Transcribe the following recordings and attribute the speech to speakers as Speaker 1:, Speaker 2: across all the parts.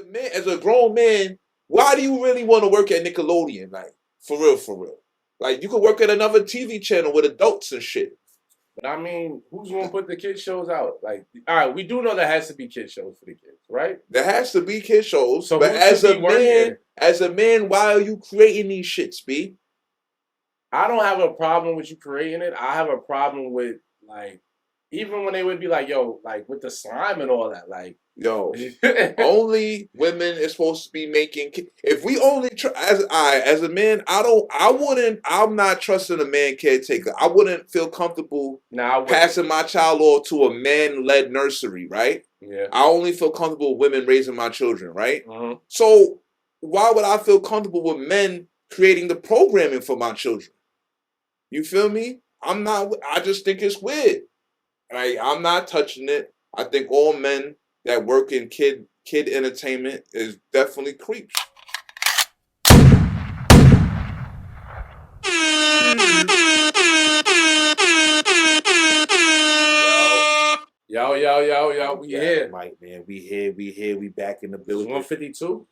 Speaker 1: man, as a grown man, why do you really want to work at Nickelodeon? Like, for real, for real. Like, you could work at another TV channel with adults and shit.
Speaker 2: But I mean, who's gonna put the kid shows out? Like, all right, we do know there has to be kid shows for the kids, right?
Speaker 1: There has to be kid shows,
Speaker 2: So
Speaker 1: but
Speaker 2: who should be working?
Speaker 1: as a man, why are you creating these shits, B?
Speaker 2: I don't have a problem with you creating it. I have a problem with like, even when they would be like, yo, like with the slime and all that, like,
Speaker 1: Yo, only women is supposed to be making. If we only as a man, I'm not trusting a man caretaker. I wouldn't feel comfortable passing my child off to a man-led nursery, right?
Speaker 2: Yeah.
Speaker 1: I only feel comfortable with women raising my children, right?
Speaker 2: Mm-hmm.
Speaker 1: So why would I feel comfortable with men creating the programming for my children? You feel me? I'm not. I just think it's weird. Like, I'm not touching it. I think all men that work in kid entertainment is definitely creeps.
Speaker 2: Yo, we here.
Speaker 1: Mike, man, we here, we back in the building.
Speaker 2: 152?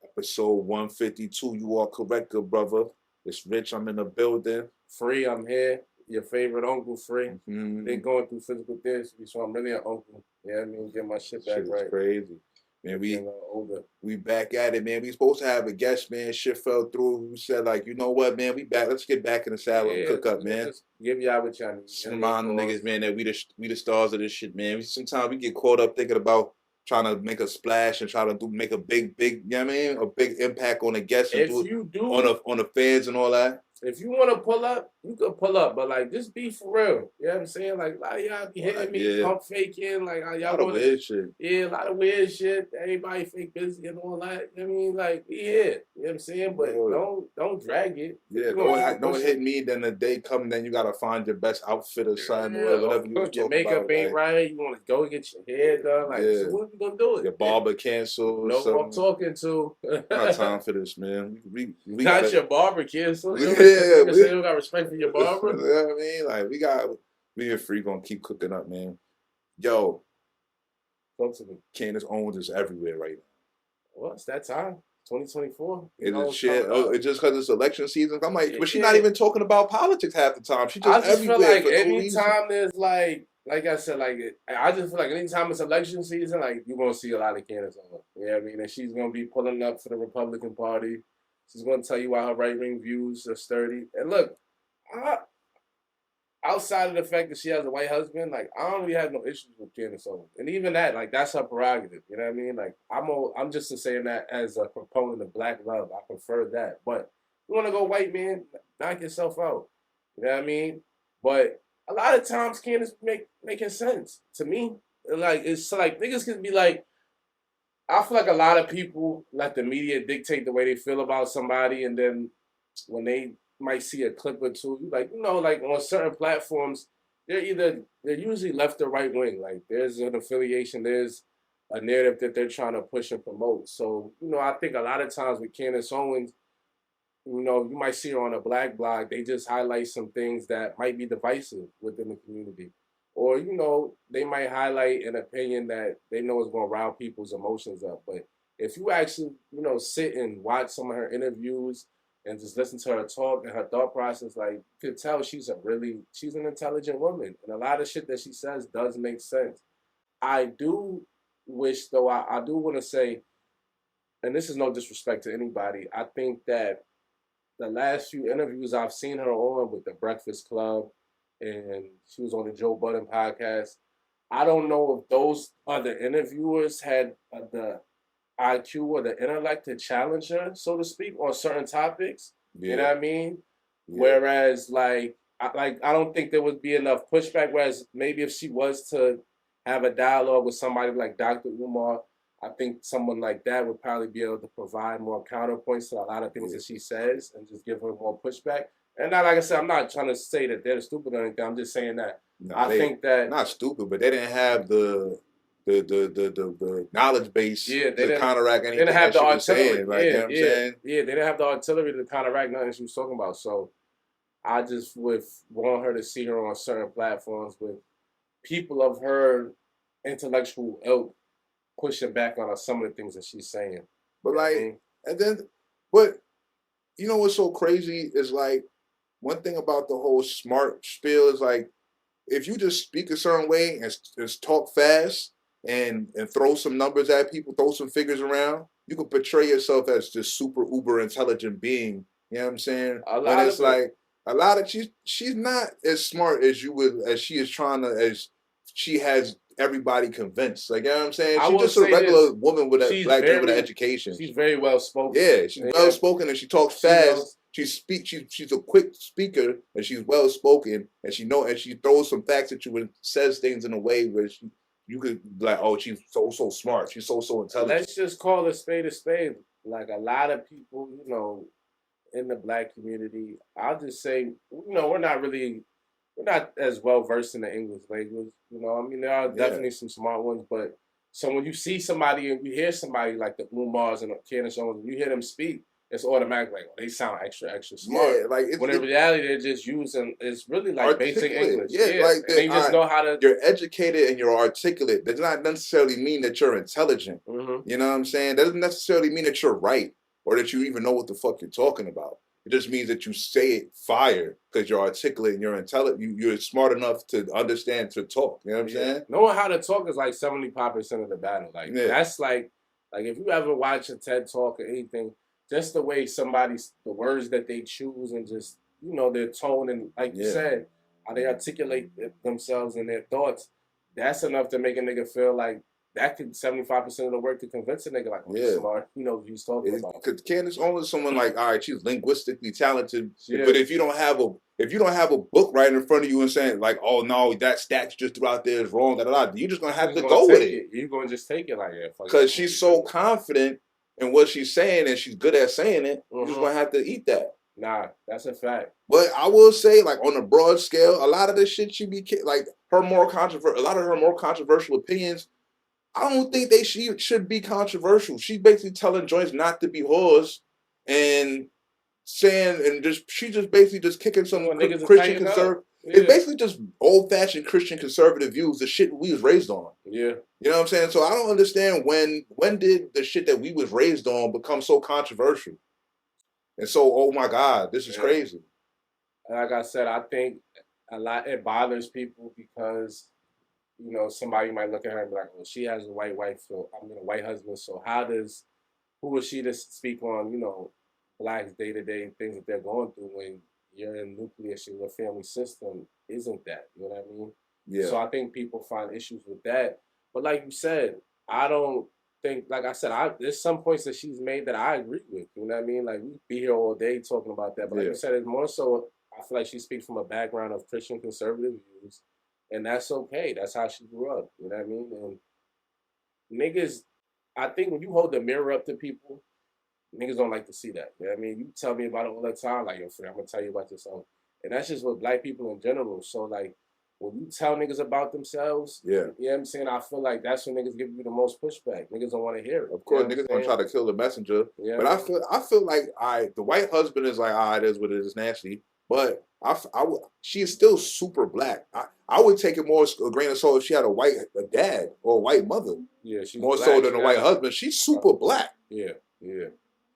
Speaker 1: Episode 152, you are correct, good brother. It's Rich, I'm in the building.
Speaker 2: Free, I'm here. Your favorite uncle, Free.
Speaker 1: Mm-hmm.
Speaker 2: They're going through physical therapy, so I'm really an uncle. Yeah, I mean, get my shit back right.
Speaker 1: Crazy. Man, we back at it, man. We supposed to have a guest, man. Shit fell through. We said, like, you know what, man? We back. Let's get back in the saddle and cook up, man.
Speaker 2: Give y'all what y'all need.
Speaker 1: Remind the niggas, man, that we the stars of this shit, man. Sometimes we get caught up thinking about trying to make a splash and try to make a big, you know what I mean? A big impact on the guests and on the fans and all that.
Speaker 2: If you want to pull up, you can pull up, but like, just be for real. You know what I'm saying? Like, a lot of y'all be hitting me, pump faking, like, y'all want
Speaker 1: weird shit.
Speaker 2: Yeah, a lot of weird shit. Everybody fake busy and all that. You know what I mean? Like, we here. You know what I'm saying? But don't drag it.
Speaker 1: Yeah, don't hit me. Then the day come, then you gotta find your best outfit or something, or whatever you
Speaker 2: your makeup ain't right. You want to go get your hair done. Like, so what are we gonna do?
Speaker 1: Your barber canceled.
Speaker 2: No one I'm talking to.
Speaker 1: Not time for this, man. We
Speaker 2: not your barber canceled.
Speaker 1: Yeah,
Speaker 2: we don't got respect for your barber.
Speaker 1: You know what I mean? Like, me and Free gonna keep cooking up, man. Yo, Candace Owens is everywhere right now.
Speaker 2: Well, it's that time. 2024.
Speaker 1: It's shit. It's just because it's election season. I'm like, but she's not even talking about politics half the time. She just everywhere.
Speaker 2: I just feel like anytime there's like I said, I just feel like anytime it's election season, like, you're gonna see a lot of Candace Owens. You know what I mean? And she's gonna be pulling up for the Republican Party. She's going to tell you why her right-wing views are sturdy. And look, outside of the fact that she has a white husband, like, I don't really have no issues with Candace Owens. And even that, like, that's her prerogative. You know what I mean? Like, I'm just saying that as a proponent of black love. I prefer that. But you want to go white, man, knock yourself out. You know what I mean? But a lot of times Candace making sense to me. Like, it's like, niggas can be like, I feel like a lot of people let the media dictate the way they feel about somebody, and then when they might see a clip or two, like, like on certain platforms, they're usually left or right wing. Like, there's an affiliation, there's a narrative that they're trying to push and promote. So, I think a lot of times with Candace Owens, you might see her on a black blog, they just highlight some things that might be divisive within the community. Or, they might highlight an opinion that they know is going to rile people's emotions up. But if you actually, sit and watch some of her interviews and just listen to her talk and her thought process, like, you could tell she's an intelligent woman. And a lot of shit that she says does make sense. I do wish, though, I do want to say, and this is no disrespect to anybody, I think that the last few interviews I've seen her on with the Breakfast Club, and she was on the Joe Budden podcast, I don't know if those other interviewers had the IQ or the intellect to challenge her, so to speak, on certain topics. Yeah. You know what I mean? Yeah. Whereas, I don't think there would be enough pushback. Whereas maybe if she was to have a dialogue with somebody like Dr. Umar, I think someone like that would probably be able to provide more counterpoints to a lot of things that she says and just give her more pushback. And not, like I said, I'm not trying to say that they're stupid or anything. I'm just saying that I think that
Speaker 1: not stupid, but they didn't have the knowledge base to counteract anything. They didn't have the artillery. Saying, you know what I'm saying?
Speaker 2: Yeah, they didn't have the artillery to counteract nothing she was talking about. So I just would want her to see her on certain platforms with people of her intellectual ilk pushing back on some of the things that she's saying.
Speaker 1: But
Speaker 2: You know what I
Speaker 1: like,
Speaker 2: mean?
Speaker 1: and then, but you know what's so crazy is like one thing about the whole smart spiel is like if you just speak a certain way and just talk fast and throw some numbers at people, throw some figures around, you can portray yourself as this super uber intelligent being. You know what I'm saying?
Speaker 2: A
Speaker 1: When
Speaker 2: lot
Speaker 1: it's
Speaker 2: of it.
Speaker 1: like a lot of she's not as smart as you would as she is trying to as she has everybody convinced. Like you know what I'm saying?
Speaker 2: I
Speaker 1: She's
Speaker 2: will
Speaker 1: just a
Speaker 2: say
Speaker 1: regular
Speaker 2: this:
Speaker 1: woman with a black girl with an education.
Speaker 2: she's very well spoken.
Speaker 1: Yeah, she's well
Speaker 2: Yeah,
Speaker 1: spoken and she talks
Speaker 2: she
Speaker 1: fast.
Speaker 2: knows.
Speaker 1: She's a quick speaker and she's well spoken and she throws some facts at you and says things in a way where you could be like, oh, she's so smart. She's so intelligent.
Speaker 2: Let's just call a spade a spade. Like a lot of people, in the black community, I'll just say, we're not as well versed in the English language. I mean, there are
Speaker 1: Yeah.
Speaker 2: definitely some smart ones, but so when you see somebody and you hear somebody like the Umars and the Candace Owens, you hear them speak, it's automatic like, oh, they sound extra smart.
Speaker 1: Yeah, like
Speaker 2: When in reality, they're just using, it's really like basic
Speaker 1: articulate.
Speaker 2: English.
Speaker 1: Yeah,
Speaker 2: Yeah,
Speaker 1: like
Speaker 2: and they just know how to.
Speaker 1: you're educated and you're articulate. Does not necessarily mean that you're intelligent.
Speaker 2: Mm-hmm.
Speaker 1: You know what I'm saying? That doesn't necessarily mean that you're right or that you even know what the fuck you're talking about. It just means that you say it fire because you're articulate and you're intelligent. You're smart enough to understand to talk. You know what I'm saying?
Speaker 2: Knowing how to talk is like 75% of the battle. Like
Speaker 1: Yeah.
Speaker 2: that's like if you ever watch a TED talk or anything, just the way the words that they choose and just their tone and like you said, how they articulate themselves and their thoughts, that's enough to make a nigga feel like that could 75% of the work to convince a nigga like, oh, he's smart, what he's talking about.
Speaker 1: Because Candace Owens is someone like, all right, she's linguistically talented,
Speaker 2: Yeah.
Speaker 1: but if you don't have a book right in front of you and saying like, oh no, that stat you just threw out there is wrong, you're just gonna have to go with it.
Speaker 2: You're gonna just take it like that
Speaker 1: because she's so confident in what she's saying and she's good at saying it. You're just gonna have to eat that.
Speaker 2: Nah, that's a fact.
Speaker 1: But I will say, like on a broad scale, a lot of the shit she be like a lot of her more controversial opinions. I don't think should be controversial. She's basically telling joints not to be whores and saying she just basically just kicking some Christian conservative. Yeah. It's basically just old fashioned Christian conservative views, the shit we was raised on.
Speaker 2: Yeah.
Speaker 1: You know what I'm saying? So I don't understand when did the shit that we was raised on become so controversial? And so, oh my God, this is crazy.
Speaker 2: Like I said, I think a lot it bothers people because somebody might look at her and be like, well, she has a white wife, so a white husband, so who is she to speak on, blacks day-to-day things that they're going through when your nucleus in your family system isn't that, you know what I mean? Yeah. So I think people find issues with that. But like you said, I don't think, like I said, there's some points that she's made that I agree with, you know what I mean? Like, we'd be here all day talking about that. But like you said, it's more so, I feel like she speaks from a background of Christian conservative views. And that's okay. That's how she grew up. You know what I mean? And niggas, I think when you hold the mirror up to people, niggas don't like to see that. You know what I mean? You tell me about it all the time, like, yo, friend, I'm going to tell you about this. And that's just with black people in general. So, like, when you tell niggas about themselves, you know what I'm saying? I feel like that's when niggas give you the most pushback. Niggas don't want to hear it.
Speaker 1: Of course, niggas going to try to kill the messenger. Yeah. But I feel like the white husband is like, it is what it is, nasty. But she is still super black. I would take it more a grain of salt if she had a dad or a white mother. Yeah, she's more so than a white husband. She's super black. Yeah.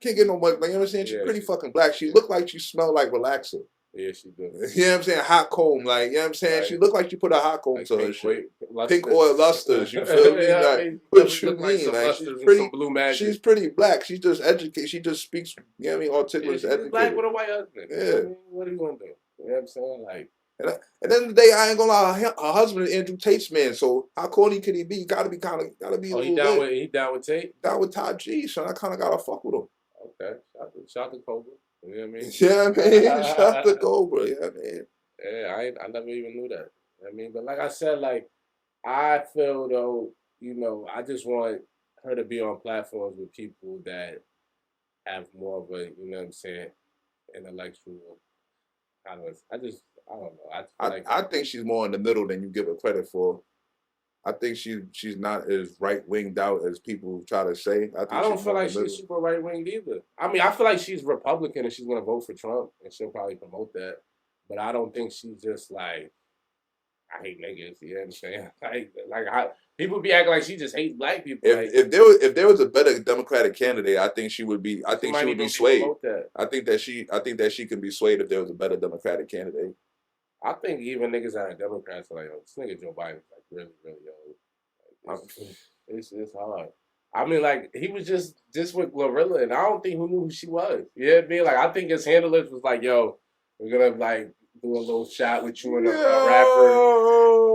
Speaker 1: Can't get no much. Like, you know what I'm saying? She's pretty fucking black. She looked like she smelled like relaxer. Yeah, she does. You know what I'm saying? Hot comb. Like, you know what I'm saying? Right. She looked like she put a hot comb to her shit. Pink oil lusters. You feel me? Like, what you mean? Like, she's pretty black. She's just educated. She just speaks, you know what I mean? Articulate, educated.
Speaker 2: Black with a white husband. Yeah. I mean, what are you going to do? You know what I'm saying? Like,
Speaker 1: and at the end of the day, I ain't gonna lie. Her husband is Andrew Tate's man, so how corny could he be? Gotta be.
Speaker 2: He down with Tate?
Speaker 1: Down with Todd G, so I kind of gotta fuck with him.
Speaker 2: Okay, shout to Cowboy. You know what I mean?
Speaker 1: Yeah, man. Shout to Cowboy. Yeah, man.
Speaker 2: Yeah, I never even knew that. You know what I mean, but like I said, like I feel though, I just want her to be on platforms with people that have more of a, you know what I'm saying, intellectual. I don't know.
Speaker 1: I think she's more in the middle than you give her credit for. I think she's not as right winged out as people try to say.
Speaker 2: I don't feel like she's super right winged either. I mean, I feel like she's Republican and she's gonna vote for Trump and she'll probably promote that. But I don't think she's just like, I hate niggas. You know what I'm saying? People be acting like she just hates black people.
Speaker 1: If there was a better Democratic candidate, I think she would be. I think she would be swayed. I think that she can be swayed if there was a better Democratic candidate.
Speaker 2: I think even niggas that are Democrats are like, this nigga Joe Biden's like really, really old. It's hard. I mean, like, he was just with Glorilla, and I don't think who knew who she was. You know what I mean? Like, I think his handlers was like, yo, we're gonna like do a little shot with you and a rapper.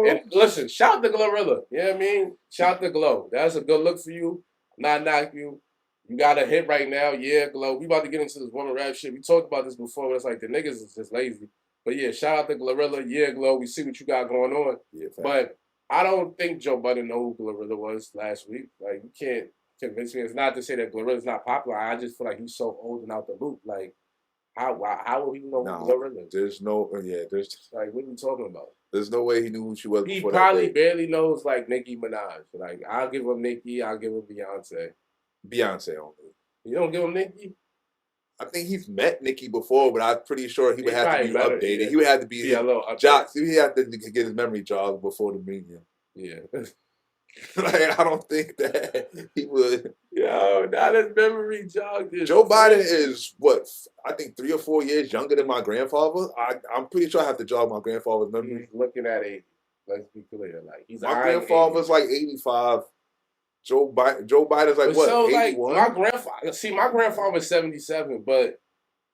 Speaker 2: And listen, shout to Glorilla. You know what I mean? Shout to Glow. That's a good look for you. Not knock you. You got a hit right now. Yeah, Glow. We about to get into this woman rap shit. We talked about this before, but it's like the niggas is just lazy. But yeah, shout out to Glorilla. Yeah, Glow. We see what you got going on. Yeah, but I don't think Joe Budden know who Glorilla was last week. Like, you can't convince me. It's not to say that Glorilla's not popular. I just feel like he's so old and out the loop. Like, how will he know who Glorilla is?
Speaker 1: There's
Speaker 2: like, what are we talking about?
Speaker 1: There's no way he knew who she was.
Speaker 2: He probably barely knows like Nicki Minaj. Like, I'll give him Nicki. I'll give him Beyonce.
Speaker 1: Beyonce only.
Speaker 2: You don't give him Nicki?
Speaker 1: I think he's met Nicki before, but I'm pretty sure he would have to be updated.
Speaker 2: Yeah.
Speaker 1: He would have to be
Speaker 2: a little
Speaker 1: jogged. He had to get his memory jogged before the meeting.
Speaker 2: Yeah.
Speaker 1: Like, I don't think that he would.
Speaker 2: Yo, not his memory jogged.
Speaker 1: Joe Biden is what? I think 3 or 4 years younger than my grandfather. I'm pretty sure I have to jog my grandfather's memory.
Speaker 2: He's looking at 80. Let's be clear. Like,
Speaker 1: my grandfather's like 85. Joe Biden's like, what,
Speaker 2: so
Speaker 1: 81?
Speaker 2: Like, my grandfather was 77, but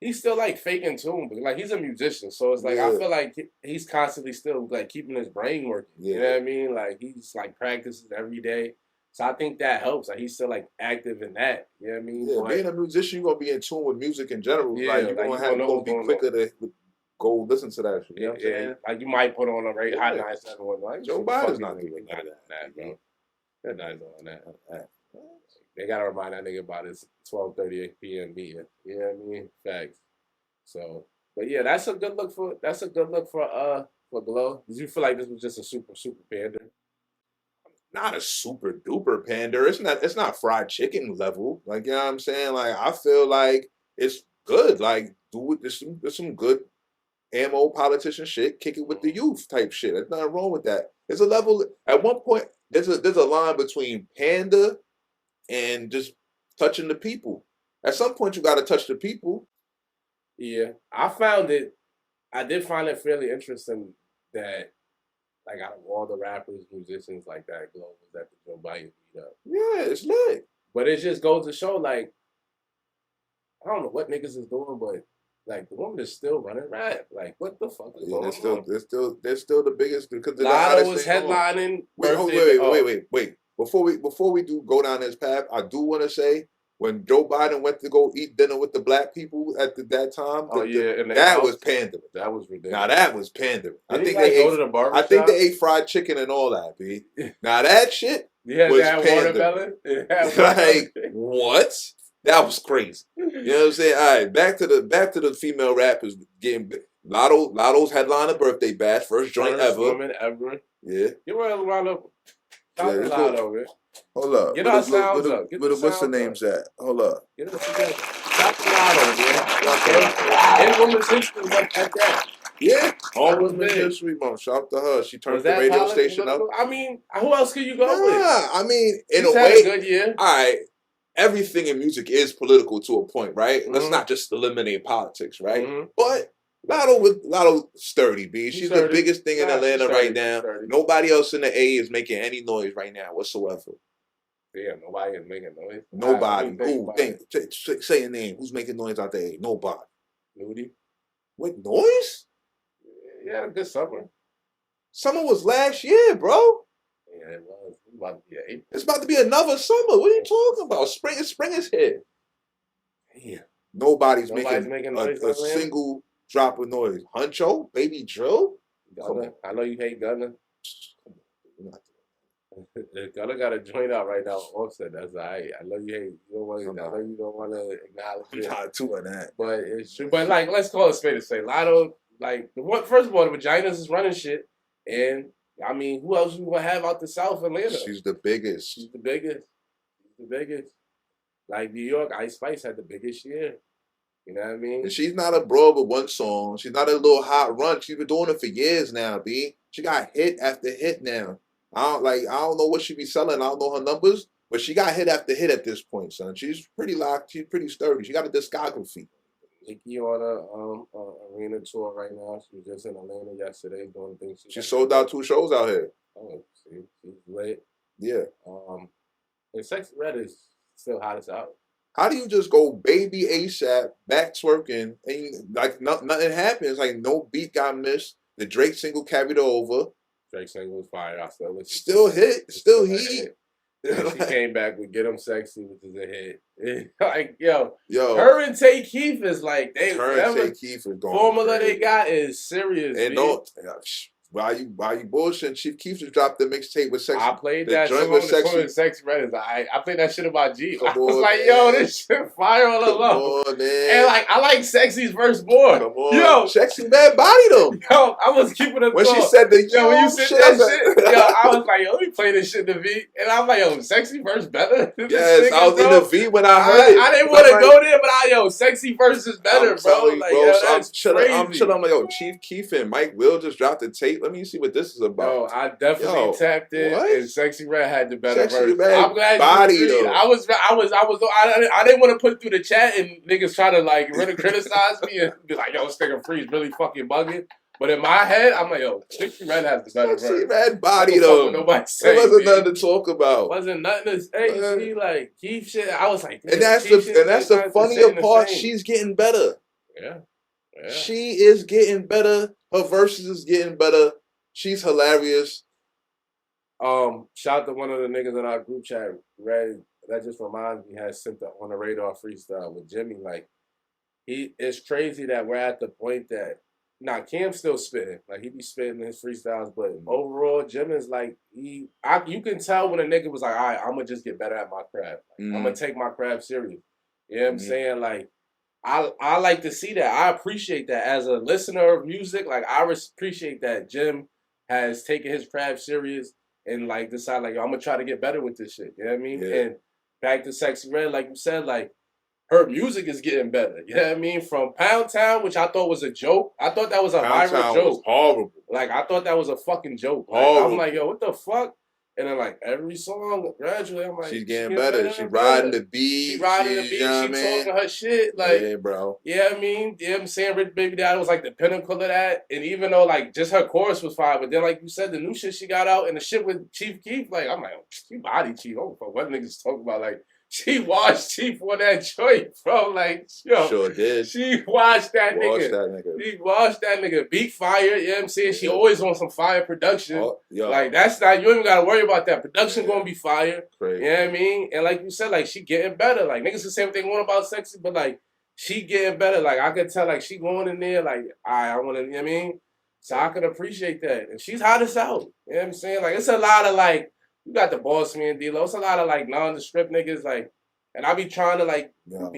Speaker 2: he's still like faking tune. But like, he's a musician, so it's like, I feel like he's constantly still like keeping his brain working. Yeah. You know what I mean? Like, he's like practices every day. So I think that helps. Like, he's still like active in that. You know what I mean?
Speaker 1: Yeah, being a musician, you're gonna be in tune with music in general. Yeah, like, you're gonna be quicker to go listen to that shit. You know what I'm saying?
Speaker 2: Like, you might put on a Hot 971. Like,
Speaker 1: Joe Biden's not doing
Speaker 2: that, bro. They're not doing that. They gotta remind that nigga about his 12:38 p.m. meeting. You know what I mean? Facts. So, but yeah, that's a good look for Glow. Did you feel like this was just a super pander?
Speaker 1: Not a super duper pander. It's not fried chicken level. Like, you know what I'm saying? Like, I feel like it's good. Like, do it. There's some good ammo politician shit. Kick it with the youth type shit. There's nothing wrong with that. There's a level. At one point, there's a line between panda and just touching the people. At some point, you got to touch the people.
Speaker 2: Yeah, I did find it fairly interesting that, like, out of all the rappers, musicians like that, Glow was at the Joe Biden meet up.
Speaker 1: Yeah, it's lit.
Speaker 2: But it just goes to show, like, I don't know what niggas is doing, but like, the woman is still running rap. Like, what the fuck is going on?
Speaker 1: They're still the biggest because
Speaker 2: Lotto was headlining.
Speaker 1: Wait. Before we do go down this path, I do want to say, when Joe Biden went to go eat dinner with the black people at that time, that was pandering.
Speaker 2: That was ridiculous.
Speaker 1: Now that was pandering. I think they ate fried chicken and all that, B. Now that shit was pandering. Like, what? That was crazy. You know what I'm saying? All right, back to the female rappers getting big. Lotto's headline a birthday bash, first joint ever.
Speaker 2: Woman ever.
Speaker 1: Yeah.
Speaker 2: You were a Lotto. Lotto, man.
Speaker 1: Hold up.
Speaker 2: Get our sounds up.
Speaker 1: What's the names at? Hold up.
Speaker 2: Get us together. Shout to Lotto, man. And Women's History Month at that.
Speaker 1: Yeah. All Women's History Month. Shout to her. She turned the radio station up.
Speaker 2: I mean, who else could you go with?
Speaker 1: I mean, in
Speaker 2: a
Speaker 1: way.
Speaker 2: Had a good year.
Speaker 1: All right. Everything in music is political to a point, right? Let's not just eliminate politics, right? But Lotto sturdy, B. She's the biggest thing in Atlanta right now. Nobody else in the A is making any noise right now whatsoever.
Speaker 2: Yeah, nobody is making noise.
Speaker 1: Nobody. Say a name. Who's making noise out there? Nobody.
Speaker 2: Nudie.
Speaker 1: What, noise?
Speaker 2: Yeah, good summer.
Speaker 1: Summer was last year, bro.
Speaker 2: Yeah, it was.
Speaker 1: It's about to be another summer. What are you talking about? Spring is here.
Speaker 2: Yeah.
Speaker 1: Nobody's making a single drop of noise. Huncho, Baby Drill.
Speaker 2: I know you hate Gunna. Gunna got a joint out right now. Offset. That's all right. I know you hate. I know you don't want to acknowledge it.
Speaker 1: Not too of that,
Speaker 2: but it's true. But like, let's call it spade a spade. Lotto, like, first of all, the vaginas is running shit, and I mean, who else you gonna have out the South Atlanta?
Speaker 1: She's the biggest.
Speaker 2: She's the biggest. Like New York, Ice Spice had the biggest year. You know what I mean?
Speaker 1: And she's not a broad with one song. She's not a little hot run. She's been doing it for years now, B. She got hit after hit now. I don't know what she be selling. I don't know her numbers, but she got hit after hit at this point, son. She's pretty locked. She's pretty sturdy. She got a discography.
Speaker 2: Nicki on a arena tour right now. She was just in Atlanta yesterday doing things.
Speaker 1: She sold out 2 shows out here.
Speaker 2: Oh, see, she's lit.
Speaker 1: Yeah.
Speaker 2: And Sexy Red is still hot as out.
Speaker 1: How do you just go baby ASAP, back twerking, and like nothing happens? Like no beat got missed. The Drake single carried over.
Speaker 2: Drake single was fire. I still listen.
Speaker 1: Still hit. Still heat.
Speaker 2: She came back with "Get 'Em Sexy," which is a hit. Like yo, her and Tay Keith is like they.
Speaker 1: Her and Tay Keith is going.
Speaker 2: Formula crazy. They got is serious.
Speaker 1: And don't. Why you bullshitting? Chief Keef just dropped the mixtape with Sexy.
Speaker 2: I played that song with Sexy Red. I played that shit about G. I was like,
Speaker 1: man.
Speaker 2: yo, this shit fire all along.
Speaker 1: Come on, man.
Speaker 2: And like, I like Sexy's verse more.
Speaker 1: Come on.
Speaker 2: Yo,
Speaker 1: Sexy bad body though.
Speaker 2: Yo, I was keeping it.
Speaker 1: When she said the
Speaker 2: when you said that shit, yo, I was like, yo, let me play this shit in the V. And I'm like, yo, Sexy verse better.
Speaker 1: Yes, I was in the V when I heard it.
Speaker 2: I didn't want to go there, but Sexy verse is better, bro. Like, yo, that's crazy.
Speaker 1: I'm chilling. I'm like, yo, Chief Keef and Mike Will just dropped the tape. Let me see what this is about.
Speaker 2: Yo, I definitely tapped in, and Sexy Red had the better verse.
Speaker 1: I'm glad body, you agreed.
Speaker 2: I didn't want to put through the chat and niggas try to like really criticize me and be like, yo, this nigga Free's really fucking bugging. But in my head, I'm like, yo, Sexy Red has the better verse.
Speaker 1: Sexy Red body though.
Speaker 2: Nobody say,
Speaker 1: there wasn't nothing to talk about.
Speaker 2: Wasn't nothing to say. See, like Keith shit. I was like,
Speaker 1: and that's the funnier part. She's getting better.
Speaker 2: Yeah.
Speaker 1: She is getting better. Her verses is getting better. She's hilarious.
Speaker 2: Shout out to one of the niggas in our group chat, Red. That just reminds me, had sent the On the Radar freestyle with Jimmy. Like, it's crazy that we're at the point that Cam's still spitting. Like, he be spitting his freestyles, but overall, Jim is like, you can tell when a nigga was like, all right, I'm gonna just get better at my craft. Like, I'm gonna take my craft serious. You know what I'm saying? Like, I like to see that. I appreciate that as a listener of music. Like, I appreciate that Jim has taken his craft serious and like decide like, yo, I'm gonna try to get better with this shit. You know what I mean?
Speaker 1: Yeah.
Speaker 2: And back to Sexy Red, like you said, like her music is getting better. You know what I mean? From Pound Town, which I thought was a joke. I thought that was a viral joke.
Speaker 1: Was horrible.
Speaker 2: Like I thought that was a fucking joke. Like, I'm like, yo, what the fuck? And then like every song, gradually, I'm like,
Speaker 1: she's getting better. She riding the beat.
Speaker 2: She riding the beat. She talking her shit. Like,
Speaker 1: yeah, bro.
Speaker 2: Yeah, I mean, you know what I'm saying? Rich Baby Dad was like the pinnacle of that. And even though like just her chorus was fire, but then like you said, the new shit she got out and the shit with Chief Keef, like I'm like, she body Chief. Oh, what niggas talking about? Like, she washed Chief on that joint, bro. Like, yo.
Speaker 1: Sure did.
Speaker 2: She washed that nigga. She washed that nigga. Beat fire, you know what I'm saying? She always on some fire production. Like, that's not, you don't even got to worry about that. Production going to be fire.
Speaker 1: Crazy.
Speaker 2: You know what I mean? And like you said, like, she getting better. Like, niggas can say what they want about Sexy, but like, she getting better. Like, I could tell, like, she going in there, like, I want to, you know what I mean? So I could appreciate that. And she's hot as hell. You know what I'm saying? Like, it's a lot of, like, you got the Boss Man D-Lo. It's a lot of, like, nondescript niggas, like, and I be trying to, like,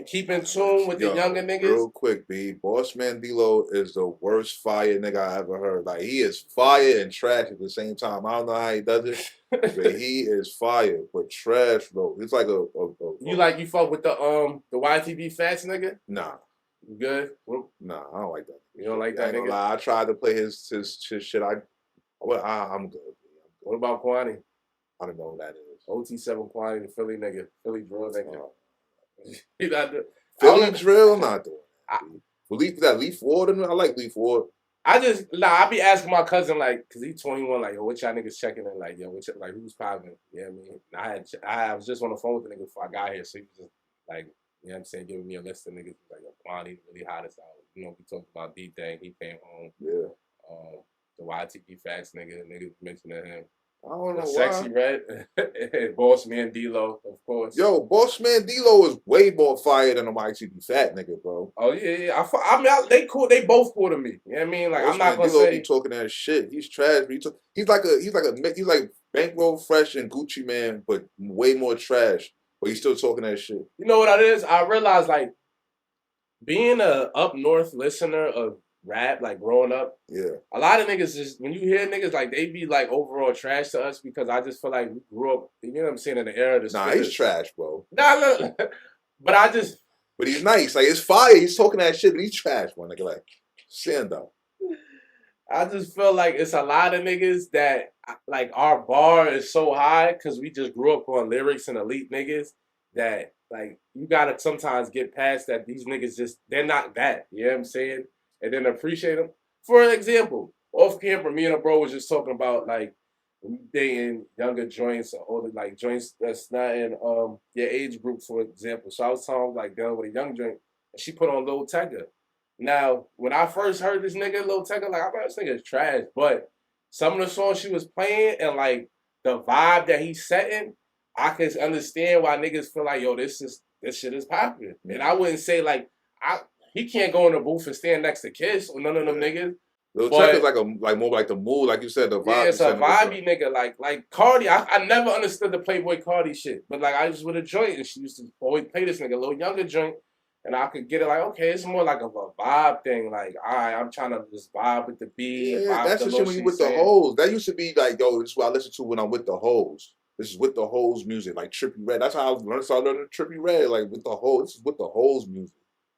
Speaker 2: keep in tune with the younger niggas.
Speaker 1: Real quick, B. Boss Man D-Lo is the worst fire nigga I ever heard. Like, he is fire and trash at the same time. I don't know how he does it, but he is fire, but trash, bro. It's like
Speaker 2: you fuck with the YTV Fats nigga?
Speaker 1: Nah.
Speaker 2: You good?
Speaker 1: Nah, I don't like that.
Speaker 2: You don't like that nigga?
Speaker 1: Lie. I tried to play his shit. I'm good.
Speaker 2: What about Kwani?
Speaker 1: I don't know who that is.
Speaker 2: OT7 Kwani, the Philly nigga. Philly drill nigga. He not the
Speaker 1: Philly drill? Not doing that. Leaf Ward? I like Leaf Ward.
Speaker 2: I be asking my cousin, like, cause he's 21, like, yo, what y'all niggas checking in? Like, yo, like, who's popping? You know what I mean? I was just on the phone with the nigga before I got here, so he was just, like, you know what I'm saying, giving me a list of niggas, like, yo, Kwani really hot as out. You know, we talked about D-Thing, he came home.
Speaker 1: Yeah.
Speaker 2: The YTP Facts niggas mentioning him.
Speaker 1: I don't know
Speaker 2: Sexy
Speaker 1: why.
Speaker 2: Red, Boss Man D-Lo, of course.
Speaker 1: Yo, Boss Man D-Lo is way more fire than a YTP Fat nigga, bro.
Speaker 2: Oh yeah. I mean, they cool. They both cool to me. You know what I mean? Like, Boss I'm not gonna
Speaker 1: D-Lo
Speaker 2: say
Speaker 1: be talking that shit. He's trash. But he's like Bankroll Fresh and Gucci Man, but way more trash. But he's still talking that shit.
Speaker 2: You know what that is? I realized, like, being a up north listener of rap, like growing up, a lot of niggas just, when you hear niggas, like, they be like overall trash to us because I just feel like we grew up, you know what I'm saying, in the era of the
Speaker 1: Nah, he's trash, bro.
Speaker 2: Nah, but
Speaker 1: he's nice. Like, it's fire. He's talking that shit, but he's trash, one nigga. Like, stand up.
Speaker 2: I just feel like it's a lot of niggas that like our bar is so high because we just grew up on lyrics and elite niggas that like you gotta sometimes get past that these niggas just they're not that. You know what I'm saying? And then appreciate them. For example, off camera, me and a bro was just talking about like dating younger joints or older like joints that's not in your age group, for example. So I was talking like dealing with a young joint and she put on Lil Tecca. Now, when I first heard this nigga Lil Tecca, like I thought this nigga is trash, but some of the songs she was playing and like the vibe that he's setting, I can understand why niggas feel like, yo, this shit is popular. And I wouldn't say like he can't go in the booth and stand next to Kiss or none of them niggas.
Speaker 1: Lil Tecca's like more like the mood, like you said, the vibe.
Speaker 2: Yeah, it's a vibey nigga. Like Cardi, I never understood the Playboy Cardi shit. But like I just with a joint and she used to always play this nigga, a little younger joint. And I could get it like, okay, it's more like a vibe thing. Like, all right, I'm trying to just vibe with the beat.
Speaker 1: Yeah, that's the shit when you with the hoes. That used to be like, yo, this is what I listen to when I'm with the hoes. This is with the hoes music, like Trippie Redd. That's how I started learning Trippie Redd, like with the hoes. This is with the hoes music.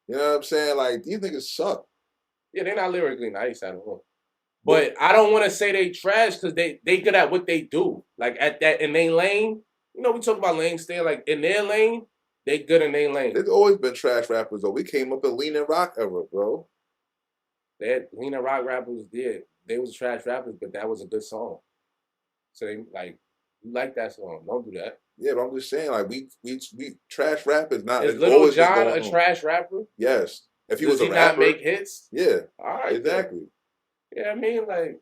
Speaker 1: You know what I'm saying? Like, these niggas suck.
Speaker 2: Yeah, they're not lyrically nice at all. But I don't want to say they trash because they good at what they do. Like at that in their lane, you know, we talk about lane staying like in their lane, they good in their lane.
Speaker 1: There's always been trash rappers though. We came up in lean and rock era, bro.
Speaker 2: They had lean and rock rappers did. They was trash rappers, but that was a good song. So they like you like that song. Don't do that.
Speaker 1: Yeah, but I'm just saying, like we trash rap is not.
Speaker 2: Is Lil Jon a trash rapper?
Speaker 1: Yes. If he
Speaker 2: Does
Speaker 1: was a rapper,
Speaker 2: not make hits?
Speaker 1: Yeah.
Speaker 2: All right.
Speaker 1: Exactly.
Speaker 2: Then. Yeah, I mean, like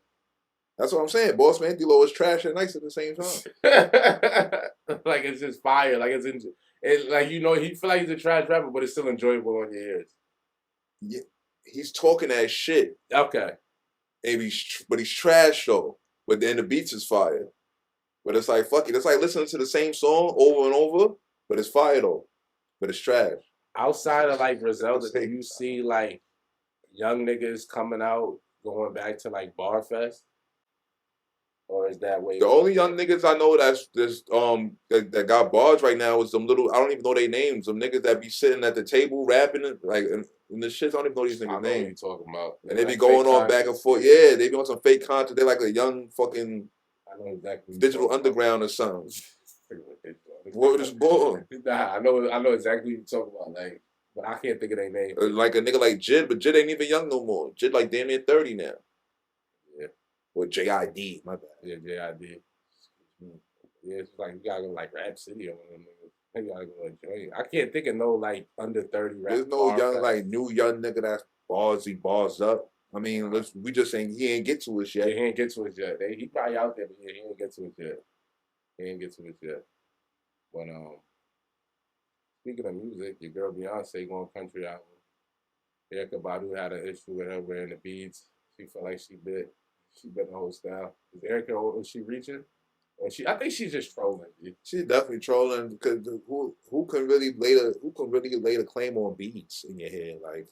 Speaker 1: that's what I'm saying. Boss Man D-Lo is trash and nice at the same time.
Speaker 2: Like it's just fire. Like like you know, he feel like he's a trash rapper, but it's still enjoyable on your ears.
Speaker 1: Yeah, he's talking that shit.
Speaker 2: Okay.
Speaker 1: And but he's trash though. But then the beats is fire. But it's like fuck it. It's like listening to the same song over and over, but it's fire though. But it's trash.
Speaker 2: Outside of like Griselda, do you see like young niggas coming out going back to like Bar Fest? Or is that way?
Speaker 1: The only young niggas I know that's that got bars right now is some little, I don't even know their names. Some niggas that be sitting at the table rapping it, like and the shit. I don't even know these niggas' names.
Speaker 2: What you talking about?
Speaker 1: And they be going on back and forth. Yeah, they be on some fake content. They're like a young fucking Digital Underground or something. What is born?
Speaker 2: Nah, I know exactly what you're talking about. Like, but I can't think of their name.
Speaker 1: Like a nigga like Jid, but Jid ain't even young no more. Jid like damn near 30 now.
Speaker 2: Yeah.
Speaker 1: Or JID, my bad.
Speaker 2: Yeah, JID. Yeah, it's like you gotta go like Rap City or one of them niggas. You gotta go enjoy it. I can't think of no like under 30 rap.
Speaker 1: There's no young like new young nigga that's bars up. I mean, we just saying he ain't get to us yet.
Speaker 2: Yeah, he ain't get to us yet. He probably out there, but yeah, he ain't get to us yet. He ain't get to us yet. But speaking of music, your girl Beyonce going country album. Erykah Badu had an issue with her wearing the beads. She felt like she bit the whole style. Is Erykah, is she reaching? Or I think she's just trolling.
Speaker 1: She's definitely trolling because who can really lay the claim on beats in your head? Like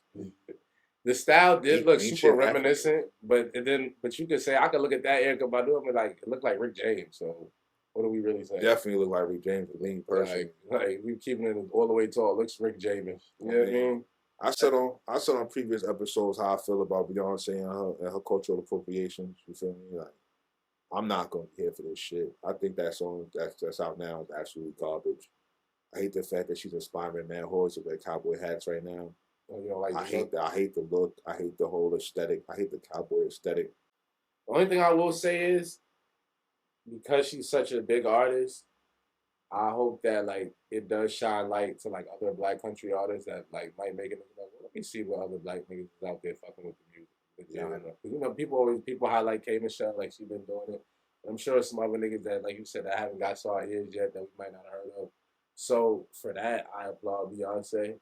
Speaker 2: the style did look super reminiscent, but you could say I could look at that Erykah Badu and be like, it looked like Rick James. So what do we really say?
Speaker 1: Definitely look like Rick James, a lean person.
Speaker 2: Like we keeping it all the way tall. Looks Rick James. You know what I mean?
Speaker 1: I said on previous episodes how I feel about Beyonce and her cultural appropriations. You feel me? Like I'm not gonna be here for this shit. I think that song that's out now is absolutely garbage. I hate the fact that she's inspiring man whores with their cowboy hats right now. You know, like I hate the look. I hate the whole aesthetic. I hate the cowboy aesthetic.
Speaker 2: The only thing I will say is because she's such a big artist, I hope that like it does shine light to like other black country artists that like might make it like, well, let me see what other black niggas is out there fucking with the music, with genre. You know, people highlight K Michelle like she been doing it. I'm sure some other niggas that, like you said, that haven't got saw ears yet that we might not have heard of. So for that, I applaud Beyonce.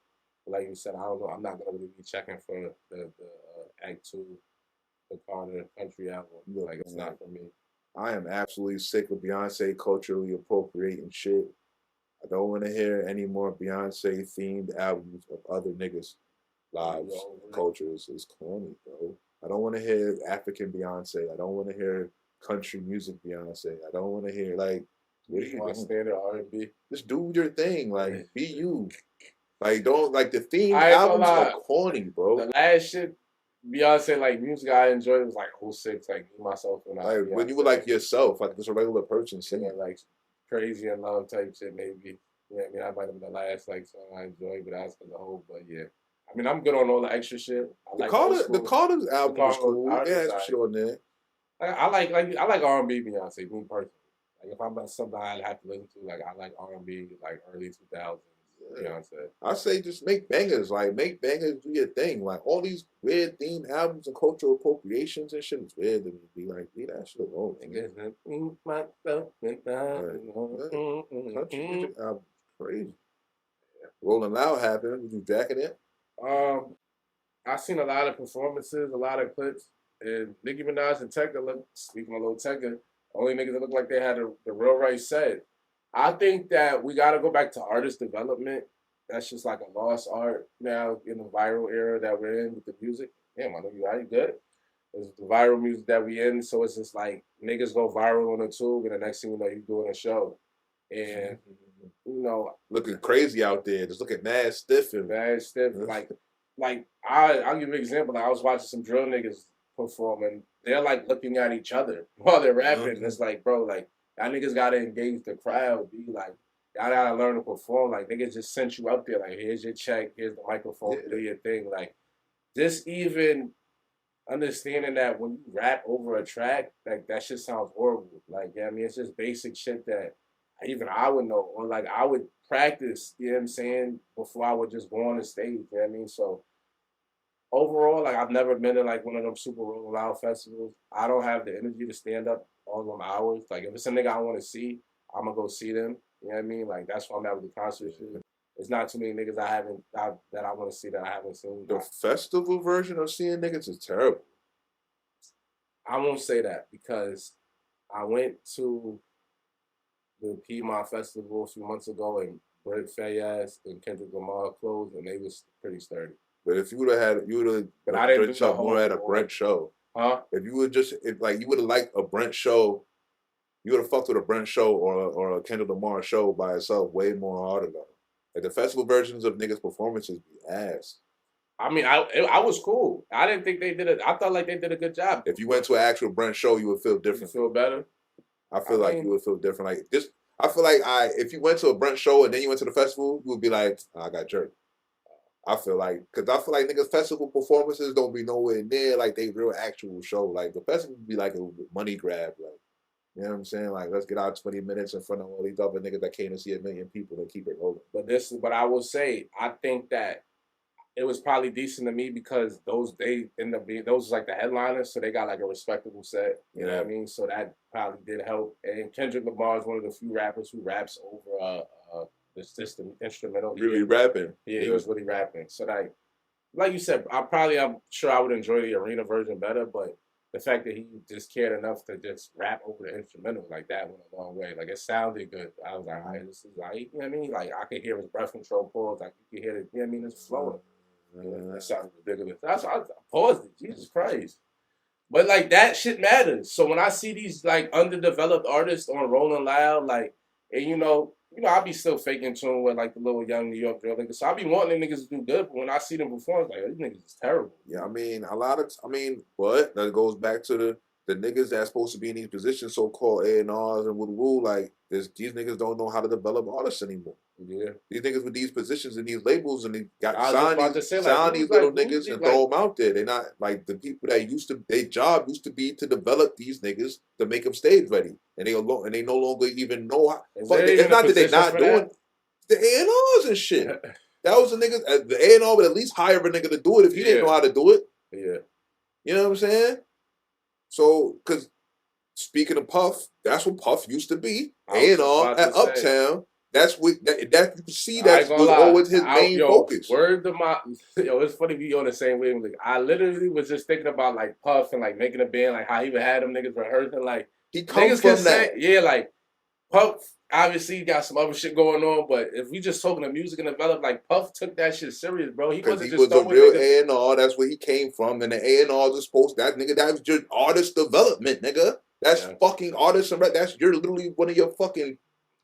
Speaker 2: Like you said, I don't know. I'm not gonna really be checking for the Act 2, the Carter country album. Like it's not for me.
Speaker 1: I am absolutely sick of Beyonce culturally appropriating shit. I don't want to hear any more Beyonce themed albums of other niggas' lives. Cultures is corny, bro. I don't want to hear African Beyonce. I don't want to hear country music Beyonce. I don't want to hear like
Speaker 2: what you want standard R&B.
Speaker 1: Just do your thing. Like be you. Like don't like the theme albums are corny, bro.
Speaker 2: The last shit Beyonce, like, music I enjoyed was like '06, like Me, Myself, and I.
Speaker 1: Like when you were
Speaker 2: Beyonce.
Speaker 1: like yourself, like just a regular person
Speaker 2: Yeah,
Speaker 1: singing.
Speaker 2: like Crazy in Love type shit, maybe. Yeah, I mean, that might have been the last like song I enjoyed, but that's as a whole. But yeah, I mean, I'm good on all the extra shit. I like old
Speaker 1: The
Speaker 2: school.
Speaker 1: Carter's
Speaker 2: The
Speaker 1: album was
Speaker 2: Carter
Speaker 1: cool. It
Speaker 2: artists,
Speaker 1: had some shit on there.
Speaker 2: I like R&B Beyonce, me personally. Like if I'm about something I'd have to listen to, like I like R&B, like early 2000s
Speaker 1: Yeah.
Speaker 2: Beyonce.
Speaker 1: I say just make bangers, like make bangers, do your thing. Like all these weird themed albums and cultural appropriations and shit is weird to me. Be like, leave that shit alone. Country music album crazy. Rolling Loud happened. Was you jacking it?
Speaker 2: Um, I've seen a lot of performances, a lot of clips, and Nicki Minaj and Tekka look. Speaking of Lil Tekka, only niggas that look like they had the real right set. I think that we got to go back to artist development. That's just like a lost art now in the viral era that we're in with the music. Damn, I know you. Are you good? It's the viral music that we in, so it's just like niggas go viral on the tube, and the next thing you know, you doing a show, and you know,
Speaker 1: Looking crazy out there, just looking mad stiff and
Speaker 2: mad stiff. I'll give you an example. Like, I was watching some drill niggas perform, and they're like looking at each other while they're rapping. And it's like, bro, like y'all niggas gotta engage the crowd. Be like, y'all gotta learn to perform. Like niggas just sent you up there. Like, here's your check. Here's the microphone.
Speaker 1: Yeah.
Speaker 2: Do your thing. Like, just even understanding that when you rap over a track, like that shit sounds horrible. Like, yeah, I mean, it's just basic shit that even I would know, or like I would practice, you know what I'm saying, before I would just go on the stage, you know what I mean? So overall, like I've never been to like one of them super rolling loud festivals. I don't have the energy to stand up all them hours. Like if it's a nigga I want to see, I'm gonna go see them. You know what I mean? Like that's why I'm at with the concert shit. There's not too many niggas that I want to see that I haven't seen.
Speaker 1: The festival version of seeing niggas is terrible.
Speaker 2: I won't say that because I went to the Piedmont Festival a few months ago, and Brent Fayez and Kendrick Lamar closed, and they was pretty sturdy.
Speaker 1: But if you would have had, you would have,
Speaker 2: but I didn't do the
Speaker 1: more at a Brent show.
Speaker 2: Huh?
Speaker 1: If you would just, if like you would have liked a Brent show, you would have fucked with a Brent show or a Kendrick Lamar show by itself way more harder though. Like the festival versions of niggas' performances be ass.
Speaker 2: I mean, I was cool. I didn't think they did it. I thought like they did a good job.
Speaker 1: If you went to an actual Brent show, you would feel different.
Speaker 2: You feel better.
Speaker 1: I feel like you would feel different. Like this, I feel like if you went to a Brent show and then you went to the festival, you would be like, I got jerked. I feel like, because I feel like niggas' festival performances don't be nowhere near like they real actual show. Like the festival be like a money grab. Like, you know what I'm saying? Like, let's get out 20 minutes in front of all these other niggas that came to see 1 million people and keep it rolling.
Speaker 2: But I will say, I think that it was probably decent to me because they end up being those like the headliners, so they got like a respectable set. You know what I mean? So that probably did help. And Kendrick Lamar is one of the few rappers who raps over the system instrumental.
Speaker 1: Really rapping.
Speaker 2: Yeah, he was really rapping. So like you said, I'm sure I would enjoy the arena version better, but the fact that he just cared enough to just rap over the instrumental, like that went a long way. Like it sounded good. I was like, all right, this is like, you know what I mean? Like I could hear his breath control pause. Like you could hear it, you know what I mean? It's flowing. That sounds ridiculous. I paused it. Jesus Christ. But like that shit matters. So when I see these like underdeveloped artists on Rolling Loud, like, and I be still faking tune with like the little young New York drill niggas. So I be wanting them niggas to do good, but when I see them perform, it's like, these niggas is terrible.
Speaker 1: Yeah, I mean, but that goes back to the niggas that's supposed to be in these positions, so-called A&Rs and woo, like, these niggas don't know how to develop artists anymore.
Speaker 2: Yeah.
Speaker 1: These niggas with these positions and these labels and they got sign these little niggas and throw them out there. They're not, like, the people that their job used to be to develop these niggas to make them stage ready. And they no longer even know how. It's not that they're not doing the A&Rs and shit. That was the niggas, the A&R would at least hire a nigga to do it if he didn't know how to do it.
Speaker 2: Yeah.
Speaker 1: You know what I'm saying? So, because speaking of Puff, that's what Puff used to be. A&R at Uptown. That's what that you can see. That was always his main focus.
Speaker 2: Word to my it's funny we on the same wavelength. I literally was just thinking about like Puff and like making a band, like how he would have them niggas rehearsing. Like
Speaker 1: he comes from that.
Speaker 2: Yeah, like Puff obviously got some other shit going on, but if we just talking to music and develop, like Puff took that shit serious, bro. He wasn't just
Speaker 1: a real A&R. That's where he came from, and the A&R was supposed that was your artist development, nigga. That's fucking artist and you're literally one of your fucking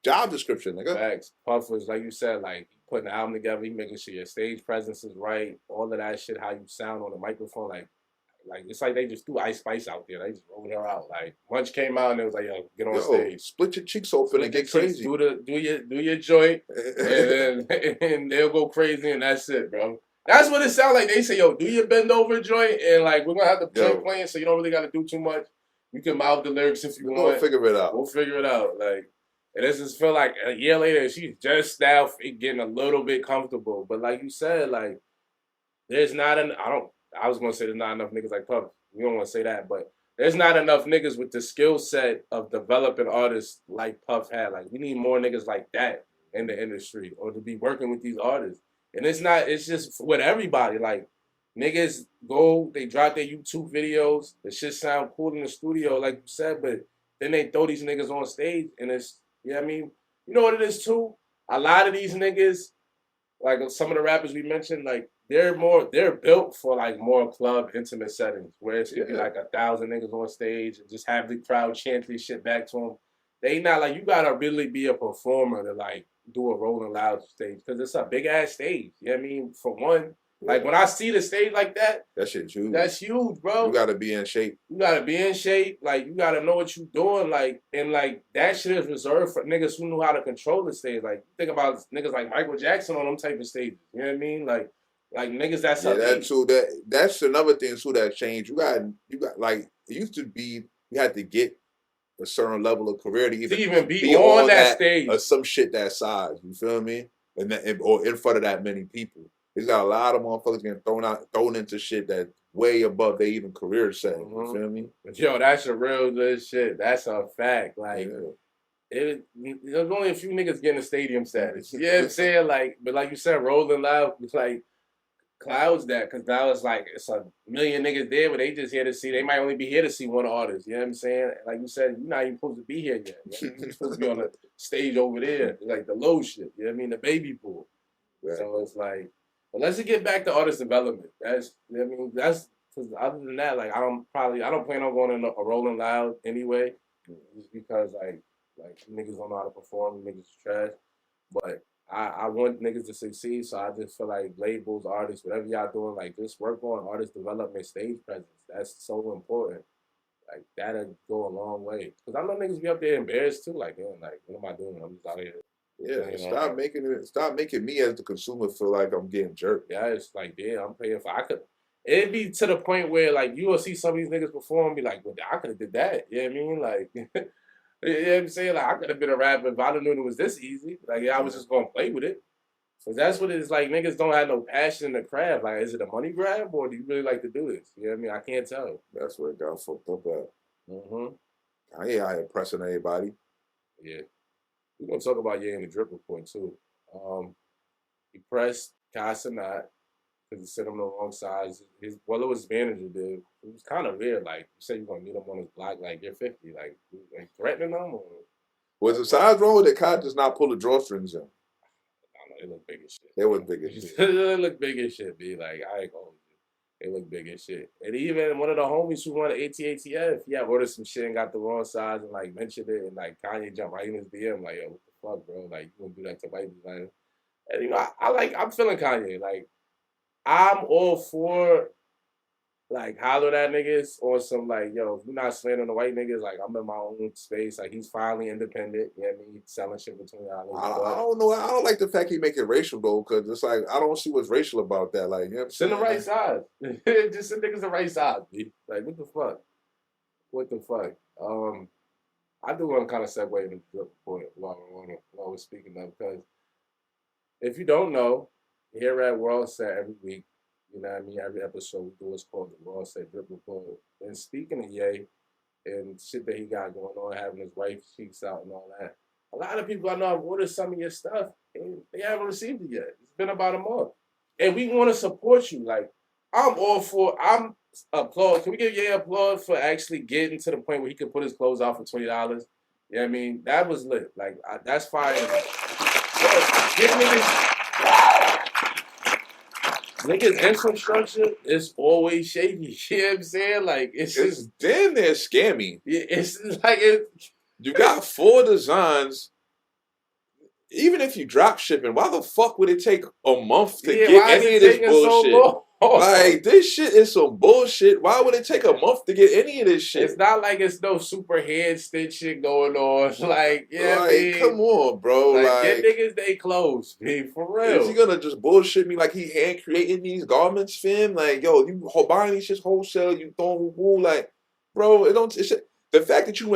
Speaker 1: job description, nigga.
Speaker 2: Facts. Puff was, like you said, like putting the album together, he making sure your stage presence is right, all of that shit, how you sound on the microphone, like Like it's like they just threw Ice Spice out there. They just rolled her out. Like Munch came out and it was like, yo, get on stage,
Speaker 1: split your cheeks open and get crazy.
Speaker 2: Do your joint, and then and they'll go crazy, and that's it, bro. That's what it sounds like. They say, yo, do your bend over joint, and like we're gonna have the play playing, so you don't really got to do too much. You can mouth the lyrics if you want.
Speaker 1: We'll figure it out.
Speaker 2: We'll figure it out. Like, and this just feel like a year later, she's just now getting a little bit comfortable. But like you said, like there's not an I was gonna say there's not enough niggas like Puff. We don't want to say that, but there's not enough niggas with the skill set of developing artists like Puff had. Like we need more niggas like that in the industry, or to be working with these artists. And it's just with everybody. Like niggas go, they drop their YouTube videos. The shit sound cool in the studio, like you said, but then they throw these niggas on stage, and it's, you know what I mean? You know what it is too? A lot of these niggas, like some of the rappers we mentioned, like they're built for like more club intimate settings where it's gonna be like 1,000 niggas on stage and just have the crowd chant this shit back to them. They not like, you gotta really be a performer to like do a Rolling Loud stage because it's a big ass stage. You know what I mean? For one, like when I see the stage like that
Speaker 1: shit's huge.
Speaker 2: That's huge, bro.
Speaker 1: You gotta be in shape.
Speaker 2: You gotta be in shape. Like you gotta know what you're doing. Like, and like that shit is reserved for niggas who knew how to control the stage. Like think about niggas like Michael Jackson on them type of stages. You know what I mean? Like niggas that's
Speaker 1: that's another thing too that changed. You got like it used to be you had to get a certain level of career to even be on that stage or some shit that size. You feel me? Or in front of that many people. He's got a lot of motherfuckers getting thrown into shit that way above their even career setting. You feel me?
Speaker 2: Yo, that's a real good shit. That's a fact. Like there's only a few niggas getting a stadium status. You know what I'm saying? Like, but like you said, Rolling Loud was like clouds that, because now it's like it's a million niggas there, but they just here to see. They might only be here to see one artist. You know what I'm saying? Like you said, you're not even supposed to be here yet. You're supposed to be on the stage over there, like the low shit. You know what I mean? The baby pool. Right. So it's like, but let's just get back to artist development. That's, you know what I mean, that's because other than that, like I don't plan on going in a Rolling Loud anyway, just because like niggas don't know how to perform, niggas is trash. But I want niggas to succeed, so I just feel like labels, artists, whatever y'all doing, like just work on artist development, stage presence. That's so important. Like that'll go a long way. Cause I know niggas be up there embarrassed too. Like, man, like what am I doing? I'm just out here.
Speaker 1: Yeah, stop making me as the consumer feel like I'm getting jerked.
Speaker 2: Yeah, it's like, yeah, I'm paying for. It'd be to the point where like you will see some of these niggas perform, and be like, well, I could have did that. You know what I mean? Like. You know what I'm saying? Like, I could have been a rapper if I didn't know it was this easy. Like, yeah, I was just going to play with it. So that's what it is. Like, niggas don't have no passion in the craft. Like, is it a money grab or do you really like to do this? You know what I mean? I can't tell.
Speaker 1: That's where it got fucked up at. I ain't out impressing everybody.
Speaker 2: Yeah. We're going to talk about in the drip report, too. He pressed Cenat because he sent him the wrong size. It was his manager did. It was kind of weird. Like, you said you're going to meet him on his block. Like, you're 50. Like threatening him? Or
Speaker 1: was the size wrong with it? Kai does not pull the drawstrings in.
Speaker 2: I don't know. They look big as shit.
Speaker 1: They look big as shit.
Speaker 2: They look big as shit, B. Like, I ain't going to. They look big as shit. And even one of the homies who won the ATATF, yeah, ordered some shit and got the wrong size and, like, mentioned it. And, like, Kanye jumped right in his DM. Like, yo, what the fuck, bro? Like, you going to do that to white designers? And, you know, I'm feeling Kanye. Like, I'm all for, like, holler at niggas on some, like, yo, if you're not slandering the white niggas, like, I'm in my own space. Like, he's finally independent. You know what I mean? He's selling shit between y'all.
Speaker 1: I don't know. I don't like the fact he make it racial, though, because it's like, I don't see what's racial about that. Like, you know what I'm saying?
Speaker 2: Send the right size. Just send niggas the right size, B. Like, what the fuck? What the fuck? I do want to kind of segue into the point while we're speaking of, because if you don't know, here at World Set every week, you know what I mean? Every episode we do is called the World Set Drip Report. And speaking of Ye and shit that he got going on, having his wife cheeks out and all that, a lot of people I know have ordered some of your stuff and they haven't received it yet. It's been about a month. And we want to support you. Like, I'm applaud. Can we give Ye applaud for actually getting to the point where he could put his clothes out for $20? You know what I mean? That was lit. Like, that's fire. Niggas' infrastructure is always shaky. You know what I'm saying? Like, it's just
Speaker 1: damn near scammy.
Speaker 2: It's like
Speaker 1: you got 4 designs. Even if you drop shipping, why the fuck would it take a month to get any of this bullshit? Like, this shit is some bullshit. Why would it take a month to get any of this shit?
Speaker 2: It's not like it's no super head stitch shit going on. Like, yeah,
Speaker 1: like,
Speaker 2: I mean,
Speaker 1: come on, bro.
Speaker 2: Like, get niggas they clothes, man, for real.
Speaker 1: Is he gonna just bullshit me like he hand creating these garments, fam? Like, yo, you buying these shits wholesale, you throwing woo, like, bro, the fact that you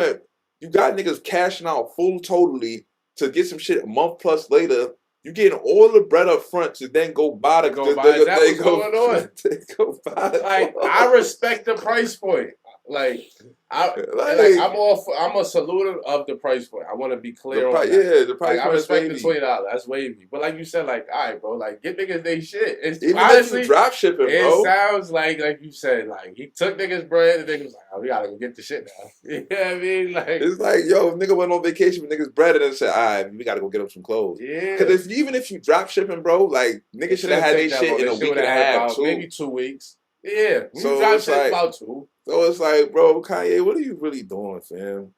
Speaker 1: got niggas cashing out full totally to get some shit a month plus later. You getting all the bread up front to then go buy the
Speaker 2: Is that what's going on?
Speaker 1: Go buy
Speaker 2: like, I respect the price point. Like I'm a saluter of the price point. I want to be clear on that.
Speaker 1: Yeah, the price
Speaker 2: point. I respect the $20. That's wavy. But like you said, like, all right, bro, like get niggas they shit. It's
Speaker 1: even
Speaker 2: honestly
Speaker 1: if you drop shipping, bro.
Speaker 2: It sounds like you said, like he took niggas bread and niggas was like, oh, we gotta go get the shit now. You know what I mean? Like
Speaker 1: it's like, yo, nigga went on vacation with niggas bread and then said, all right, we gotta go get him some clothes.
Speaker 2: Yeah.
Speaker 1: Because even if you drop shipping, bro, like niggas should have had their shit in a week and a half, too.
Speaker 2: Maybe 2 weeks. Yeah.
Speaker 1: So
Speaker 2: drop
Speaker 1: it's
Speaker 2: shit
Speaker 1: like,
Speaker 2: about 2.
Speaker 1: So it's like, bro, Kanye, what are you really doing, fam?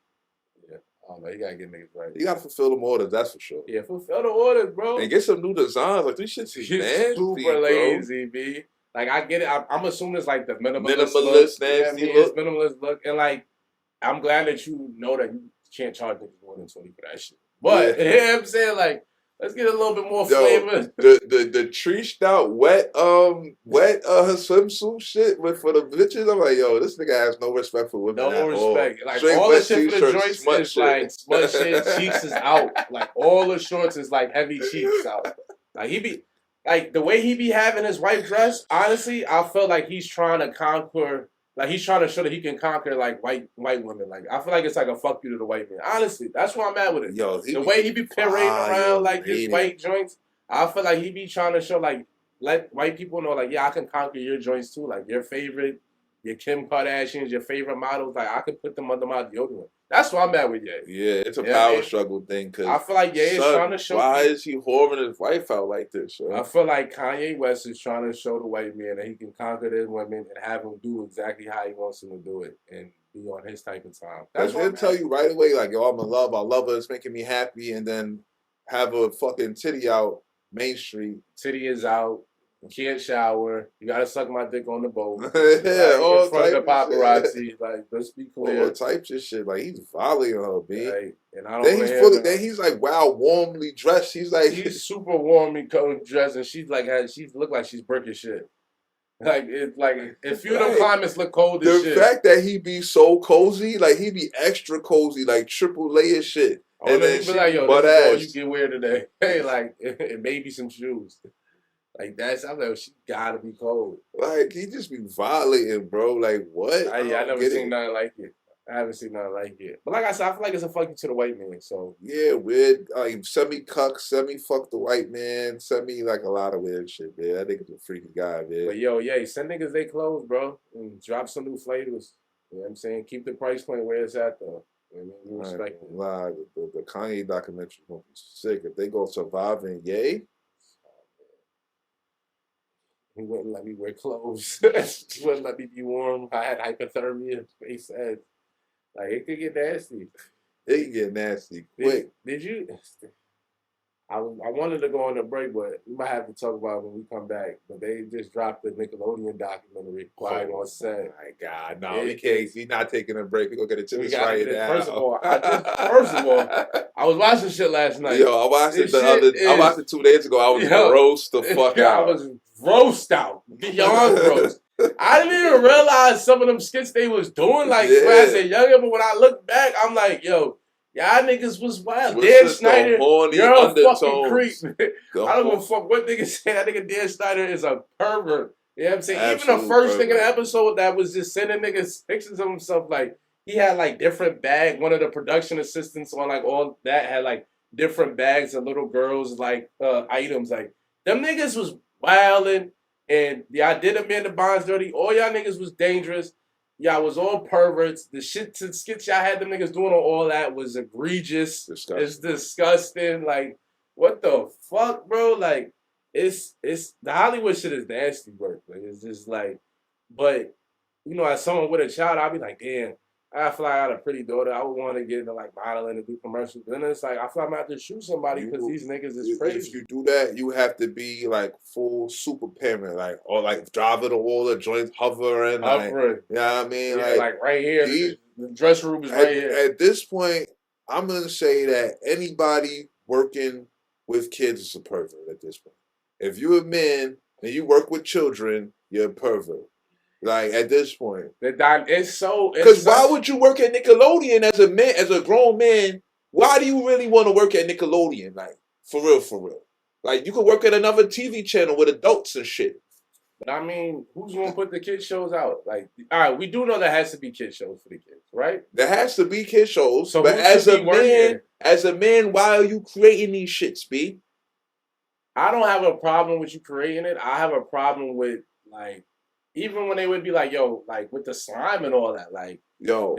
Speaker 2: Yeah. I don't know. You gotta get niggas right.
Speaker 1: You gotta fulfill them orders, that's for sure.
Speaker 2: Yeah, fulfill the orders, bro.
Speaker 1: And get some new designs. Like, this shit's nasty,
Speaker 2: super lazy, B. Like, I get it. I'm assuming it's like the minimalist
Speaker 1: look.
Speaker 2: Nasty look. Minimalist look. And like, I'm glad that you know that you can't charge niggas more than 20 for that shit. But, you know what I'm saying? Like, let's get a little bit more flavor.
Speaker 1: The treached out wet her swimsuit shit for the bitches. I'm like, yo, this nigga has no respect for women.
Speaker 2: No respect.
Speaker 1: All.
Speaker 2: Like
Speaker 1: Straight
Speaker 2: all the shit for the joints is
Speaker 1: shit.
Speaker 2: like smut shit. Cheeks is out. Like all the shorts is like heavy cheeks out. Like he be like the way he be having his wife dress. Honestly, I feel like he's trying to conquer. Like he's trying to show that he can conquer like white women. Like I feel like it's like a fuck you to the white man. Honestly, that's where I'm at with it.
Speaker 1: Yo,
Speaker 2: the way he be parading around like his white joints, I feel like he be trying to show like let white people know like yeah I can conquer your joints too. Like your favorite, your Kim Kardashians, your favorite models. Like I can put them under my deodorant. That's what I'm at with Ye.
Speaker 1: Yeah, it's a power struggle thing. Cause
Speaker 2: I feel like Ye is trying to show.
Speaker 1: Why is he whoring his wife out like this? Yo?
Speaker 2: I feel like Kanye West is trying to show the white man that he can conquer their women and have them do exactly how he wants them to do it and be on his type of time.
Speaker 1: That's what he'll tell you right away, like, yo, I'm in love. I love her. It's making me happy. And then have a fucking titty out Main Street.
Speaker 2: Titty is out. Can't shower. You gotta suck my dick on the boat.
Speaker 1: Yeah, all
Speaker 2: in front of the paparazzi. Like, let's be clear.
Speaker 1: All types of shit. Like he's violating her, B.
Speaker 2: Right. And I don't
Speaker 1: then he's like warmly dressed. He's
Speaker 2: super warmly dressed, and she's look like she's breaking shit. Like it's like a few of them climates look cold as shit.
Speaker 1: The fact that he be so cozy, like he be extra cozy, like triple layer shit.
Speaker 2: Oh, and then she be like, yo, this is all you can wear today. Hey, like and maybe some shoes. Like I'm like, she gotta be cold.
Speaker 1: Like he just be violating, bro. Like what?
Speaker 2: I never seen nothing like it. I haven't seen nothing like it. But like I said, I feel like it's a fuck you to the white man. So
Speaker 1: yeah, weird. Like semi-cuck, semi-fuck the white man, semi like a lot of weird shit, man. I think it's a freaky guy, man.
Speaker 2: But yo, yeah, send niggas they clothes, bro, and drop some new flavors. You know what I'm saying? Keep the price point where it's at, though. You know what I mean? Respect it.
Speaker 1: The Kanye documentary is gonna be sick. If they go surviving, yay.
Speaker 2: He wouldn't let me wear clothes. He wouldn't let me be warm. I had hypothermia. He said, like, it could get nasty.
Speaker 1: It can get nasty quick.
Speaker 2: Did you? I wanted to go on a break, but we might have to talk about it when we come back. But they just dropped the Nickelodeon documentary, Quiet on Set.
Speaker 1: Oh my God, no, we can't. He's not taking a break. We're gonna get it to this right now.
Speaker 2: First of all, I was watching shit last night.
Speaker 1: Yo, I watched it I watched it 2 days ago. I was gonna roast the fuck out.
Speaker 2: I was roast out, beyond roast. I didn't even realize some of them skits they was doing like when I was younger. But when I look back, I'm like, yo. Y'all niggas was wild. Dan Schneider, you're a fucking creep. I don't give a fuck what niggas say. That nigga Dan Schneider is a pervert. You know what I'm saying? Absolute even the first thing in the episode that was just sending niggas pictures of himself, like, he had, like, different bags. One of the production assistants on, like, all that had, like, different bags of little girls, like, items. Like, them niggas was wilding, and y'all did Amanda Bonds dirty. All y'all niggas was dangerous. Y'all was all perverts. The skits y'all had them niggas doing on all that was egregious. Disgusting. It's disgusting. Like, what the fuck, bro? Like, it's the Hollywood shit is nasty work. Like, it's just like, but you know, as someone with a child, I'll be like, damn, I feel like I had a pretty daughter. I would want to get into like modeling and do commercials. Then it's like I feel like I'm gonna have to shoot somebody because these niggas is crazy.
Speaker 1: If you do that, you have to be like full super parent, like or like driving all the joints, hovering, like, you know what I mean?
Speaker 2: Yeah, like right here. The dress room is right here.
Speaker 1: At this point, I'm gonna say that anybody working with kids is a pervert at this point. If you're a man and you work with children, you're a pervert. Like at this point,
Speaker 2: it's so.
Speaker 1: Because why would you work at Nickelodeon as a man, as a grown man? Why do you really want to work at Nickelodeon? Like for real, for real. Like you could work at another TV channel with adults and shit.
Speaker 2: But I mean, who's gonna put the kid shows out? Like, all right, we do know there has to be kid shows for the kids, right?
Speaker 1: There has to be kid shows.
Speaker 2: So
Speaker 1: but as a man, why are you creating these shits, B?
Speaker 2: I don't have a problem with you creating it. I have a problem with like, even when they would be like, yo, like with the slime and all that, like,
Speaker 1: yo,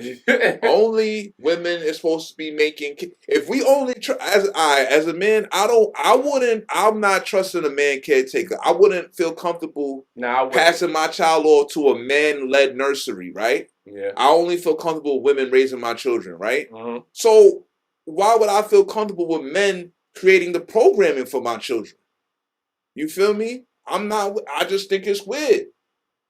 Speaker 1: only women is supposed to be making. If we only as a man, I'm not trusting a man caretaker. I wouldn't feel comfortable passing my child off to a man-led nursery, right?
Speaker 2: Yeah.
Speaker 1: I only feel comfortable with women raising my children, right?
Speaker 2: Mm-hmm.
Speaker 1: So why would I feel comfortable with men creating the programming for my children? You feel me? I just think it's weird.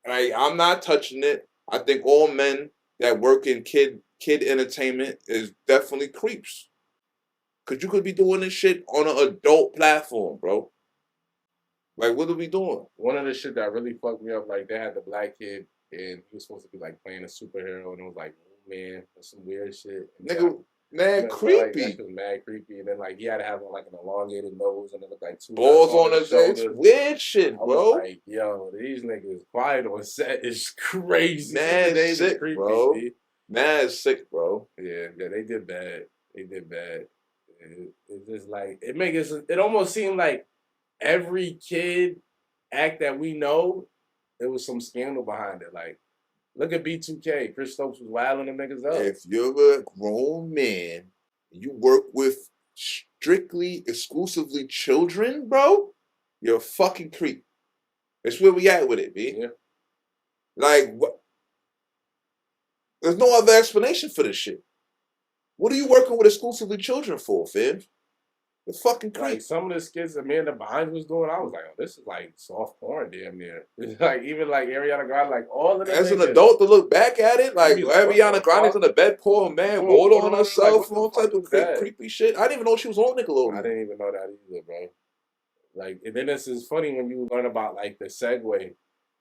Speaker 1: Like, I'm not touching it. I think all men that work in kid entertainment is definitely creeps. Cause you could be doing this shit on an adult platform, bro. Like, what are we doing?
Speaker 2: One of the shit that really fucked me up, like they had the black kid and he was supposed to be like playing a superhero and it was like, oh man, that's some weird shit. And
Speaker 1: nigga, mad creepy.
Speaker 2: Like, that was mad creepy. And then like he had to have like an elongated nose and it looked like two
Speaker 1: balls on his face. Weird shit, bro.
Speaker 2: Like, yo, these niggas quiet on set is crazy.
Speaker 1: Man, they sick, creepy, bro. Man, sick, bro.
Speaker 2: Yeah, they did bad. They did bad. It's just like it almost seemed like every kid act that we know, there was some scandal behind it. Like, look at B2K. Chris Stokes was wilding them niggas up.
Speaker 1: If you're a grown man, you work with strictly, exclusively children, bro, you're a fucking creep. That's where we at with it, B.
Speaker 2: Yeah.
Speaker 1: Like, what? There's no other explanation for this shit. What are you working with exclusively children for, fam? The fucking creep.
Speaker 2: Like some of the skits Amanda Bynes was doing, I was like, oh, this is like soft porn damn near. It's like even like Ariana Grande, like all of them.
Speaker 1: As an adult to look back at it, like Ariana Grande's in the bed, poor man, water on herself, all type of creepy shit. I didn't even know she was on Nickelodeon.
Speaker 2: I didn't even know that either, bro. Like, and then this is funny when you learn about like the segue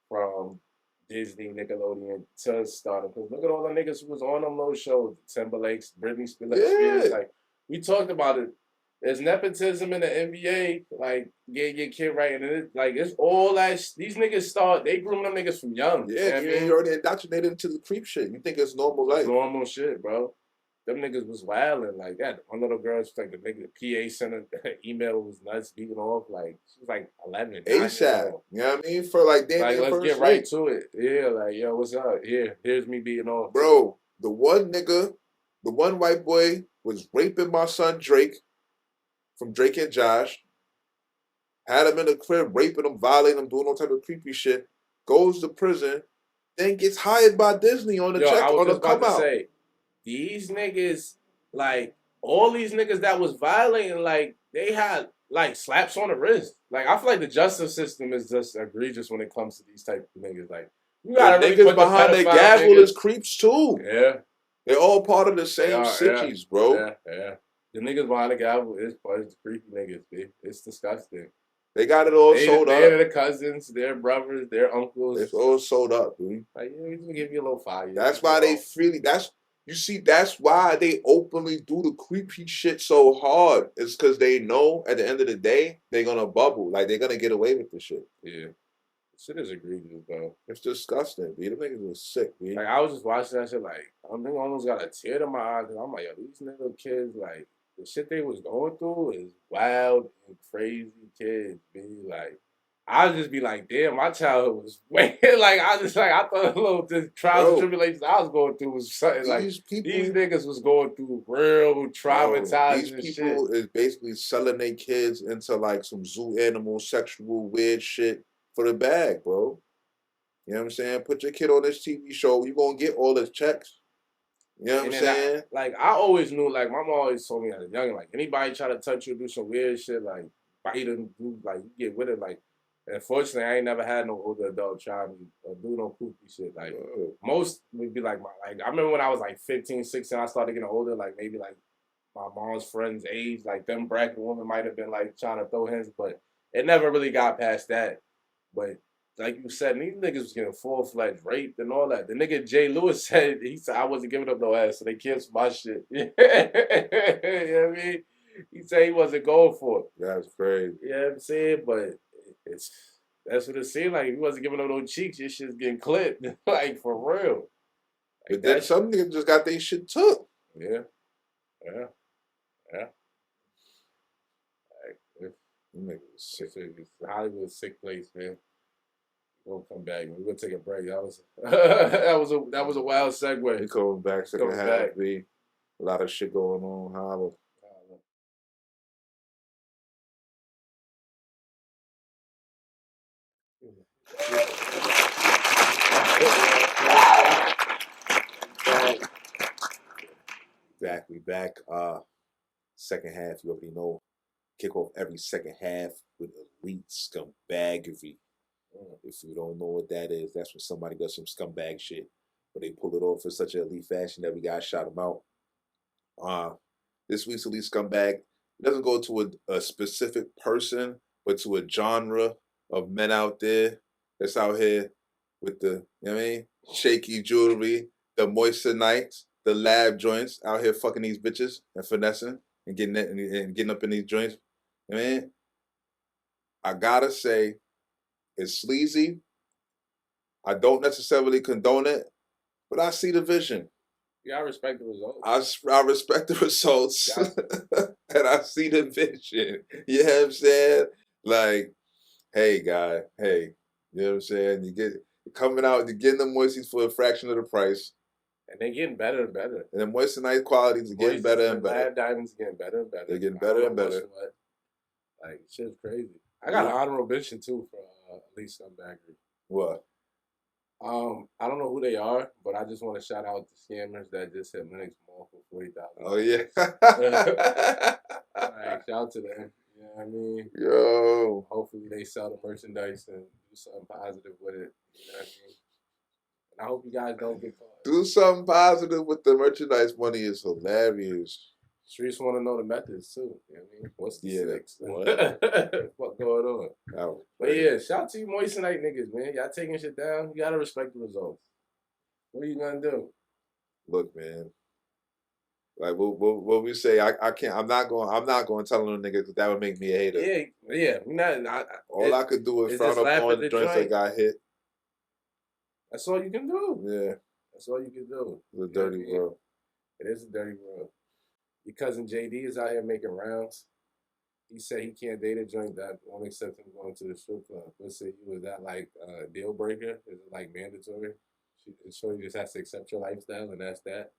Speaker 2: from Disney, Nickelodeon to stardom. Because look at all the niggas who was on them little shows, Timberlake's, Britney Spears. Like we talked about it. There's nepotism in the NBA, like get your kid right, and it's all that. These niggas they groom them niggas from young.
Speaker 1: Yeah, you're already indoctrinated into the creep shit. You think it's normal life?
Speaker 2: Normal shit, bro. Them niggas was wilding like that. One little girl, like the nigga, the PA sent her email was nuts, beating off. Like she was like 11.
Speaker 1: ASAP. You know what I mean? For like damn.
Speaker 2: Like let's get right to it. Yeah, like yo, what's up? Here's me beating off.
Speaker 1: Bro, the one white boy was raping my son Drake. From Drake and Josh, had him in the crib, raping him, violating him, doing all type of creepy shit, goes to prison, then gets hired by Disney on the check on the come out. Say,
Speaker 2: these niggas, like all these niggas that was violating, like they had like slaps on the wrist. Like I feel like the justice system is just egregious when it comes to these type of niggas. Like you gotta really
Speaker 1: niggas behind the gavel is creeps too.
Speaker 2: Yeah,
Speaker 1: they're all part of the same sitchies, bro.
Speaker 2: Yeah. The niggas behind the gavel is part of the creepy niggas, dude. It's disgusting.
Speaker 1: They got it all sold up.
Speaker 2: They're the cousins, their brothers, their uncles.
Speaker 1: It's all sold up, dude.
Speaker 2: Like, he's gonna give you a little fire.
Speaker 1: That's why they freely. That's why they openly do the creepy shit so hard. It's because they know at the end of the day they're gonna bubble. Like they're gonna get away with the shit.
Speaker 2: Yeah. Shit is egregious, bro.
Speaker 1: It's disgusting, dude. The niggas was sick, dude.
Speaker 2: Like I was just watching that shit, like I think I almost got a tear to my eyes. I'm like, yo, these little kids, like. The shit they was going through is wild and crazy kids, be like, I'll just be like, damn, my childhood was way I thought a little the trials and tribulations I was going through was something these niggas was going through real traumatizing
Speaker 1: these people
Speaker 2: shit.
Speaker 1: Is basically selling their kids into like some zoo animal sexual weird shit for the bag, bro. You know what I'm saying? Put your kid on this TV show, you gonna get all his checks. You know what I'm saying?
Speaker 2: I always knew, like, my mom always told me as a youngin', like, anybody try to touch you, do some weird shit, like, bite them, do, like, you get with it, like, unfortunately, I ain't never had no older adult try me or do no poopy shit. Like, most would be like, I remember when I was like 15, 16, I started getting older, like, maybe like my mom's friends' age, like, them bracket women might have been like trying to throw hands, but it never really got past that. But like you said, these niggas was getting full-fledged raped and all that. The nigga Jay Lewis said, he said, I wasn't giving up no ass, so they canceled my shit. You know what I mean? He said he wasn't going for it.
Speaker 1: That's crazy.
Speaker 2: You know what I'm saying? But that's what it seemed like. If he wasn't giving up no cheeks, your shit's getting clipped. Like, for real. Like,
Speaker 1: but then some niggas just got their shit took.
Speaker 2: Yeah. Yeah. Yeah. Like, it's Hollywood's a sick place, man. We'll come back. We're gonna take a break. That was that was a wild segue.
Speaker 1: We coming back second half. A lot of shit going on. Holla. We back. Second half, you already know. Kick off every second half with elite scumbaggery. If you don't know what that is, that's when somebody does some scumbag shit, but they pull it off in such an elite fashion that we gotta shout them out. This week's elite scumbag doesn't go to a specific person, but to a genre of men out there that's out here with the, you know what I mean, shaky jewelry, the moistenites, the lab joints, out here fucking these bitches and finessing and getting up in these joints. You know what I mean, I gotta say, it's sleazy. I don't necessarily condone it, but I see the vision.
Speaker 2: Yeah, I respect the results.
Speaker 1: I respect the results, and I see the vision. You know what I'm saying? Like, hey, guy, hey, you know what I'm saying? You're coming out, you're getting the moisties for a fraction of the price.
Speaker 2: And they're getting better and better.
Speaker 1: And the moissanite qualities are getting better and better.
Speaker 2: Lab diamonds getting better and better.
Speaker 1: They're getting better and better.
Speaker 2: Like, shit's crazy. I got an honorable mention, too, for elite scumbaggery.
Speaker 1: What?
Speaker 2: I don't know who they are, but I just want to shout out the scammers that just hit Linux Mall for $40,000.
Speaker 1: Oh yeah.
Speaker 2: Like, shout out to them. You know what I mean?
Speaker 1: Yo.
Speaker 2: Hopefully they sell the merchandise and do something positive with it. You know what I mean? And I hope you guys don't get caught.
Speaker 1: Do something positive with the merchandise money is hilarious.
Speaker 2: Streets want to know the methods too. You know what I mean? What's the six? What's going on? But yeah, shout out to you moissanite niggas, man. Y'all taking shit down. You gotta respect the results. What are you gonna do?
Speaker 1: Look, man. Like what we say, I can't. I'm not going to tell them niggas because that would make me a hater.
Speaker 2: Yeah.
Speaker 1: All I could do is frown up on the joints that got hit.
Speaker 2: That's all you can do.
Speaker 1: Yeah.
Speaker 2: That's all you can do.
Speaker 1: It's a dirty world.
Speaker 2: It is a dirty world. Your cousin JD is out here making rounds. He said he can't date a joint that won't accept him going to the strip club. Let's say was that like a deal breaker? Is it like mandatory? So you just has to accept your lifestyle and that's that?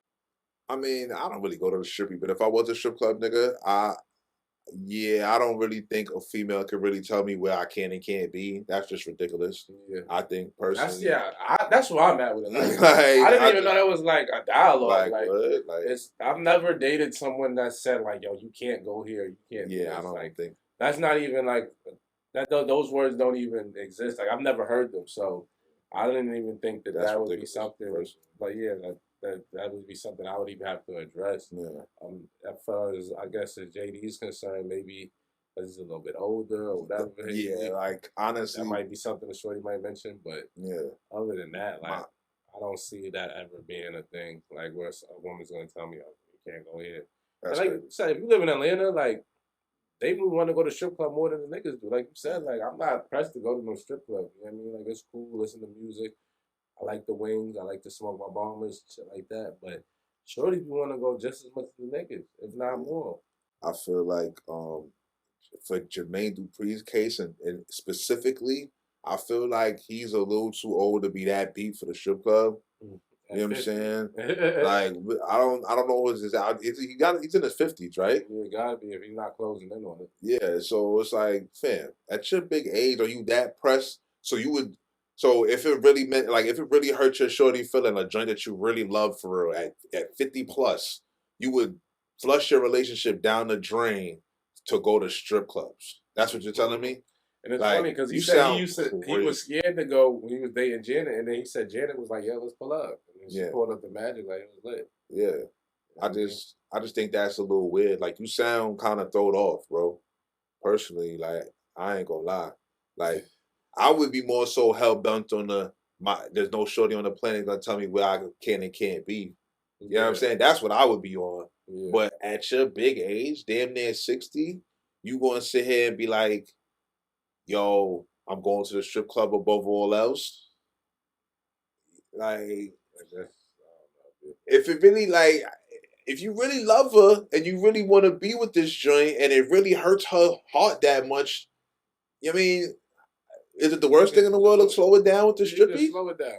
Speaker 1: I mean, I don't really go to the strippy, but if I was a strip club nigga, I don't really think a female could really tell me where I can and can't be. That's just ridiculous.
Speaker 2: Yeah.
Speaker 1: I think personally.
Speaker 2: That's where I'm at with it. Like, I didn't even know that was like a dialogue. I've never dated someone that said like, "Yo, you can't go here, you can't."
Speaker 1: Yeah, I don't think
Speaker 2: that's not even like that. Those words don't even exist. Like I've never heard them, so I didn't even think that would be something. But yeah, that would be something I would even have to address.
Speaker 1: Yeah.
Speaker 2: As far as I guess as JD's concerned, maybe because he's a little bit older or whatever.
Speaker 1: Yeah, like honestly,
Speaker 2: that might be something the shorty might mention. But
Speaker 1: yeah,
Speaker 2: other than that, like I don't see that ever being a thing. Like where a woman's gonna tell me, "Oh, you can't go here." Like you said, if you live in Atlanta, like they would want to go to strip club more than the niggas do. Like you said, like I'm not pressed to go to no strip club. You know what I mean? Like it's cool, listen to music. I like the wings. I like to smoke my bombers, shit like that. But shorty, you want to go just as much as the niggas, if not more.
Speaker 1: I feel like for Jermaine Dupri's case and specifically, I feel like he's a little too old to be that beat for the strip club. You know what I'm saying? Like I don't know what his out. He's in his 50s, right?
Speaker 2: Yeah, gotta be if he's not closing in on it.
Speaker 1: Yeah, so it's like, fam, at your big age, are you that pressed? So you would So if it really meant like if it really hurt your shorty feeling a joint that you really love for real at 50 plus, you would flush your relationship down the drain to go to strip clubs. That's what you're telling me?
Speaker 2: And it's funny
Speaker 1: Like
Speaker 2: because he
Speaker 1: you
Speaker 2: said
Speaker 1: sound
Speaker 2: he was
Speaker 1: crazy.
Speaker 2: scared to go when he was dating Janet, and then he said Janet was like, "Yeah, let's pull up." And then she
Speaker 1: Yeah,
Speaker 2: pulled up the magic, like it was lit.
Speaker 1: yeah.
Speaker 2: You know
Speaker 1: I
Speaker 2: what I mean?
Speaker 1: just I just think that's a little weird. Like you sound kind of thrown off, bro. Personally, like I ain't gonna lie. Like I would be more so hell bent on there's no shorty on the planet gonna tell me where I can and can't be. You know what I'm
Speaker 2: Yeah,
Speaker 1: saying? That's what I would be on.
Speaker 2: yeah.
Speaker 1: But at your big age, damn near 60, you gonna sit here and be like, yo, I'm going to the strip club above all else. Like,
Speaker 2: Like that's I don't know,
Speaker 1: if it really like if you really love her and you really want to be with this joint and it really hurts her heart that much, I mean, is it the
Speaker 2: dude.
Speaker 1: worst thing in the world to slow it down with the
Speaker 2: You can
Speaker 1: strippy?
Speaker 2: slow it down, bro.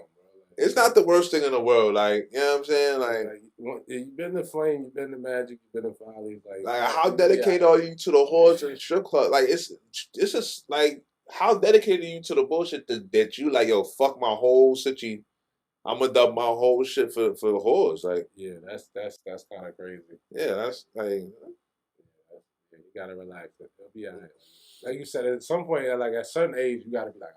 Speaker 2: Like,
Speaker 1: It's not the worst thing in the world. Like, you know what I'm saying?
Speaker 2: you've been to Flame, you've been to Magic, you've been to Follies.
Speaker 1: Like how
Speaker 2: Yeah,
Speaker 1: dedicated are you to the whores and strip club? Like, it's just like how dedicated are you to the bullshit that you like? Yo, fuck my whole city. I'm gonna dump my whole shit for whores. Like,
Speaker 2: yeah, that's kind of crazy.
Speaker 1: yeah, that's like,
Speaker 2: Yeah, you gotta relax. It'll be alright. Like you said, at some point, like at a certain age, you gotta be like,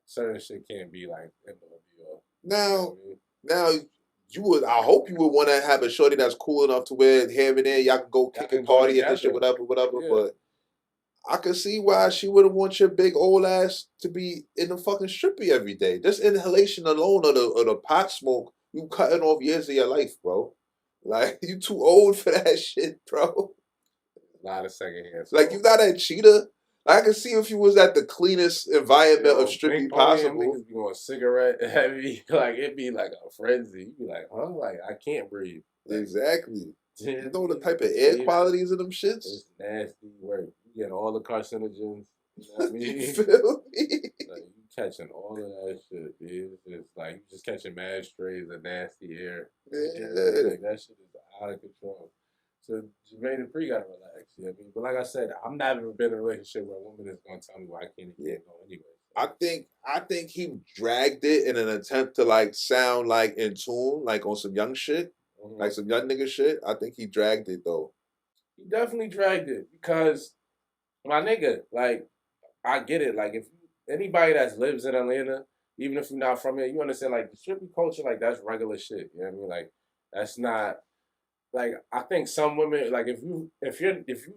Speaker 2: certain shit can't be like end of the deal. You know
Speaker 1: now,
Speaker 2: what I mean?
Speaker 1: now you would. I hope you would want to have a shorty that's cool enough to where here and there y'all can go
Speaker 2: Y'all
Speaker 1: kick a
Speaker 2: can go
Speaker 1: party at this shit,
Speaker 2: together.
Speaker 1: whatever, whatever.
Speaker 2: Yeah.
Speaker 1: But I could see why she wouldn't want your big old ass to be in the fucking strippy every day. Just inhalation alone of the pot smoke, you cutting off years of your life, bro. Like you too old for that shit, bro.
Speaker 2: A lot of secondhand
Speaker 1: Like you
Speaker 2: smoke.
Speaker 1: not at cheetah. I can see if you was at the cleanest environment of
Speaker 2: Yo, Pink
Speaker 1: strippy
Speaker 2: Pony, them
Speaker 1: possible.
Speaker 2: niggas be going cigarette heavy. Like, it'd be like a frenzy. You be like, huh? Like, I can't breathe. Like,
Speaker 1: Exactly. You know the type of air
Speaker 2: it's
Speaker 1: qualities of them shits?
Speaker 2: nasty work. You get all the carcinogens. You know what I
Speaker 1: You
Speaker 2: mean?
Speaker 1: feel me?
Speaker 2: Like, you catching all of that shit, dude. It's just like, you just catching mad strays of nasty air.
Speaker 1: Yeah.
Speaker 2: Like, that shit is out of control. So Jermaine and Pre gotta relax. You know what I mean? But like I said, I'm not even been in a relationship where a woman is gonna tell me why I can't and
Speaker 1: Yeah.
Speaker 2: can't go anyway.
Speaker 1: I think he dragged it in an attempt to like sound like in tune, like on some young shit, like some young nigga shit. I think he dragged it though.
Speaker 2: He definitely dragged it because my nigga, like, I get it. Like, if anybody that lives in Atlanta, even if you're not from here, you understand, like, the stripping culture, like, that's regular shit. You know what I mean? Like, that's not like I think some women like if you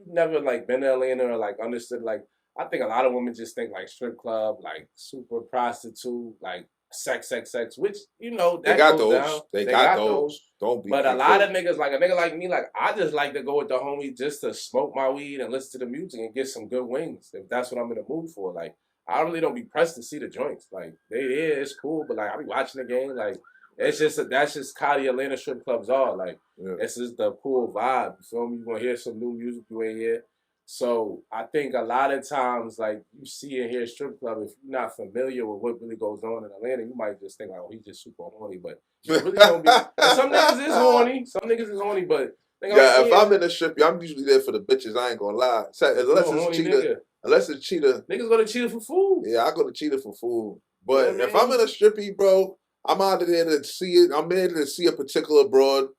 Speaker 2: never like been to Atlanta or like understood like I think a lot of women just think like strip club, like super prostitute, like sex, which you know
Speaker 1: They
Speaker 2: that
Speaker 1: got
Speaker 2: goes down.
Speaker 1: those. They
Speaker 2: They
Speaker 1: got
Speaker 2: got those.
Speaker 1: those. Don't be
Speaker 2: But a
Speaker 1: getting
Speaker 2: lot of
Speaker 1: crazy.
Speaker 2: niggas, like a nigga like me, like I just like to go with the homie just to smoke my weed and listen to the music and get some good wings if that's what I'm in the mood for. Like I really don't be pressed to see the joints. Like it's cool, but like I be watching the game. Like it's just that's just how the Atlanta strip clubs are. Like
Speaker 1: Yeah.
Speaker 2: it's just the cool vibe. You feel me? You gonna hear some new music you ain't hear. So I think a lot of times, like you see and hear strip club, if you're not familiar with what really goes on in Atlanta, you might just think like, oh, he's just super horny, but you really don't be. And some niggas is horny. Some niggas is horny, but think I'm
Speaker 1: Yeah, if I'm
Speaker 2: seeing
Speaker 1: in a strip, I'm usually there for the bitches. I ain't gonna lie.
Speaker 2: you a
Speaker 1: Unless it's
Speaker 2: horny
Speaker 1: cheetah,
Speaker 2: nigga.
Speaker 1: unless it's cheetah,
Speaker 2: Niggas go to cheetah for food.
Speaker 1: yeah, I go to cheetah for food.
Speaker 2: You know
Speaker 1: But
Speaker 2: what I
Speaker 1: if I'm
Speaker 2: mean?
Speaker 1: in a strippy, bro, I'm out of there to see it. I'm there to see a particular broad,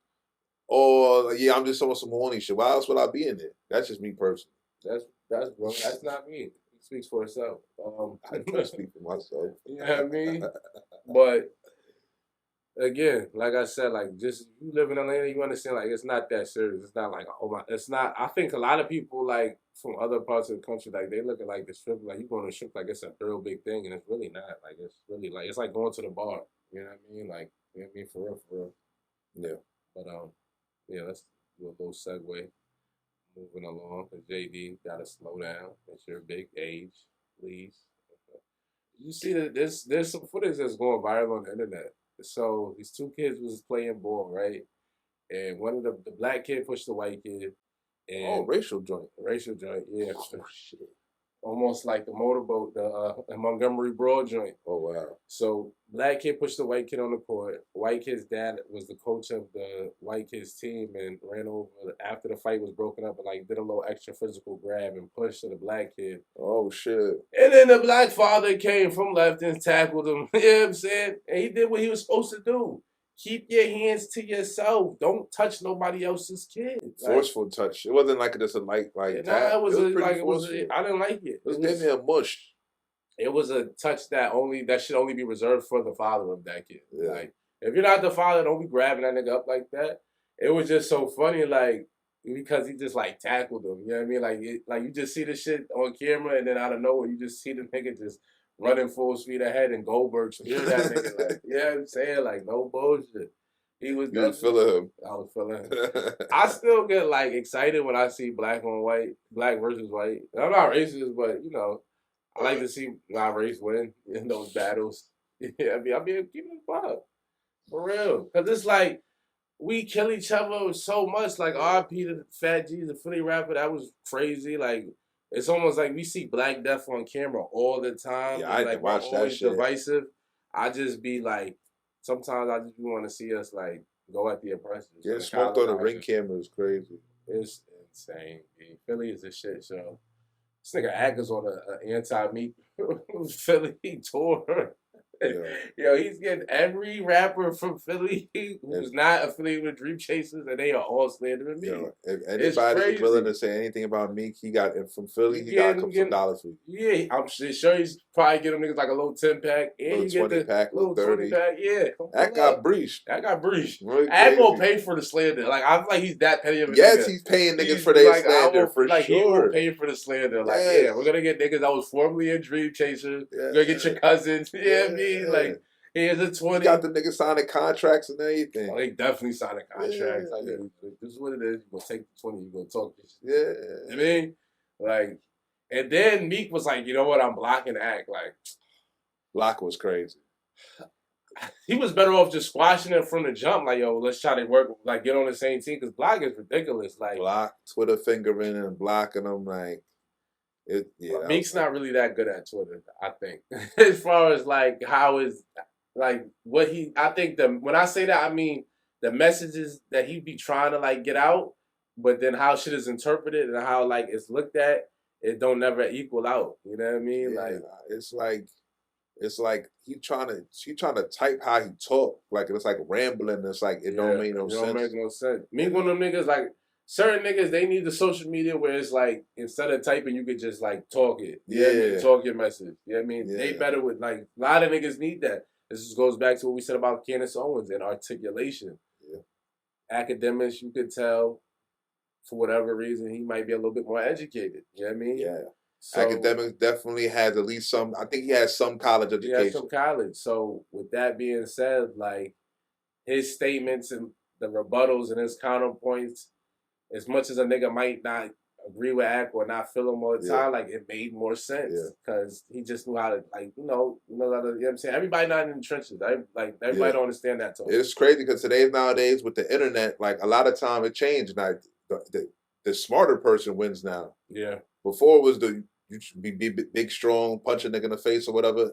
Speaker 1: or yeah, I'm just on some horny shit. Why else would I be in there? That's just me personally.
Speaker 2: That's bro. That's not me. It speaks for itself.
Speaker 1: I can't speak for myself.
Speaker 2: You know what I mean? But again, like I said, like just you live in Atlanta, you understand like it's not that serious. It's not like oh my it's not I think a lot of people like from other parts of the country, like they look at like the strip, like you going to strip like it's a real big thing and it's really not. Like it's really like it's like going to the bar. You know what I mean? Like you know what I mean for real, for real.
Speaker 1: Yeah.
Speaker 2: But yeah, let's do a little segue. Moving along, because JD gotta slow down. It's your big age, please. You see that there's some footage that's going viral on the internet. So these two kids was playing ball, right? And one of the black kid pushed the white kid,
Speaker 1: Oh,
Speaker 2: and
Speaker 1: racial joint.
Speaker 2: racial joint, yeah.
Speaker 1: Oh shit.
Speaker 2: almost like the motorboat, the Montgomery Broad joint.
Speaker 1: Oh wow.
Speaker 2: So black kid pushed the white kid on the court. White kid's dad was the coach of the white kid's team and ran over after the fight was broken up and like did a little extra physical grab and push to the black kid.
Speaker 1: Oh shit.
Speaker 2: And then the black father came from left and tackled him. You know what I'm saying? And he did what he was supposed to do. Keep your hands to yourself. Don't touch nobody else's kid.
Speaker 1: Forceful touch. It wasn't like just a light like
Speaker 2: tap.
Speaker 1: It was pretty
Speaker 2: forceful. I didn't like it.
Speaker 1: It was giving me a mush.
Speaker 2: It was a touch that should only be reserved for the father of that kid.
Speaker 1: Yeah.
Speaker 2: Like, if you're not the father, don't be grabbing that nigga up like that. It was just so funny, like, because he just like tackled him. You know what I mean? Like you just see the shit on camera, and then out of nowhere, you just see the nigga just running full speed ahead, and Goldberg spear that nigga. Like, you know what I'm saying? Like, no bullshit.
Speaker 1: You was feeling him.
Speaker 2: I was feeling him. I still get like excited when I see black on white, black versus white. I'm not racist, but you know, I like to see my race win in those battles. Yeah, I mean, keep it fun. For real. Because it's like, we kill each other so much. Like, R.P. to Fat G, the Philly rapper, that was crazy. Like, it's almost like we see Black Death on camera all the time.
Speaker 1: Yeah, I
Speaker 2: like,
Speaker 1: watch that shit.
Speaker 2: Divisive. I just be like, sometimes I just want to see us, like, go at the oppressors.
Speaker 1: Yeah, smoked on the ring camera is crazy.
Speaker 2: It's insane. Man. Philly is a shit show. This nigga Ackers on an anti-meat Philly tour. Yeah. Yo, he's getting every rapper from Philly who's not affiliated with Dream Chasers, and they are all slandering me.
Speaker 1: Yo, if anybody is willing to say anything about Meek, he got it from Philly. He got some dollars for you.
Speaker 2: Yeah, I'm sure he's probably getting niggas like a little 10-pack, and you get the
Speaker 1: 20-pack,
Speaker 2: little
Speaker 1: 30-pack.
Speaker 2: Yeah,
Speaker 1: that got breached.
Speaker 2: Really Ag will pay for the slander. Like, I feel like he's that petty of a nigga.
Speaker 1: Yes, he's paying niggas for their slander for sure.
Speaker 2: He will pay for the slander. Like, yeah, we're gonna get niggas that was formerly in Dream Chasers. We're gonna get your cousins. You know what I mean? Like, here's a 20.
Speaker 1: He got the niggas signing contracts and everything.
Speaker 2: Oh, they definitely signing contracts. Like, this is what it is. You're gonna take the 20, you're gonna talk this shit.
Speaker 1: Yeah.
Speaker 2: You know what I mean? Like, and then Meek was like, you know what, I'm blocking Act. Like,
Speaker 1: Block was crazy.
Speaker 2: He was better off just squashing it from the jump. Like, yo, let's try to work, like, get on the same team, because Block is ridiculous. Like,
Speaker 1: Block, Twitter fingering and blocking them, like,
Speaker 2: Meek's not really that good at Twitter, I think. As far as, like, how is, like, what he, I think when I say that, I mean the messages that he be trying to, like, get out, but then how shit is interpreted and how, like, it's looked at, it don't never equal out. You know what I mean?
Speaker 1: Yeah,
Speaker 2: like,
Speaker 1: it's like he trying to type how he talk. Like, it's like rambling. It's like, it don't make no sense. It don't make
Speaker 2: no sense. Me, one of them niggas, like, certain niggas, they need the social media where it's like, instead of typing, you could just, like, talk it. You know what I mean? Talk your message. You know what I mean? They better with, like, a lot of niggas need that. This just goes back to what we said about Candace Owens and articulation.
Speaker 1: Yeah.
Speaker 2: Academics, you could tell, for whatever reason, he might be a little bit more educated. You know what I mean?
Speaker 1: Yeah. So, academics definitely has at least some, I think he has some college education. He has
Speaker 2: some college. So with that being said, like, his statements and the rebuttals and his counterpoints, as much as a nigga might not agree with Ack or not feel him all the time, like, it made more sense because he just knew how to, like, you know what I'm saying? Everybody not in the trenches. Everybody don't understand that talk.
Speaker 1: It's crazy because nowadays with the internet, like, a lot of time it changed. Like, the smarter person wins now.
Speaker 2: Yeah.
Speaker 1: Before it was you should be big, strong, punch a nigga in the face or whatever.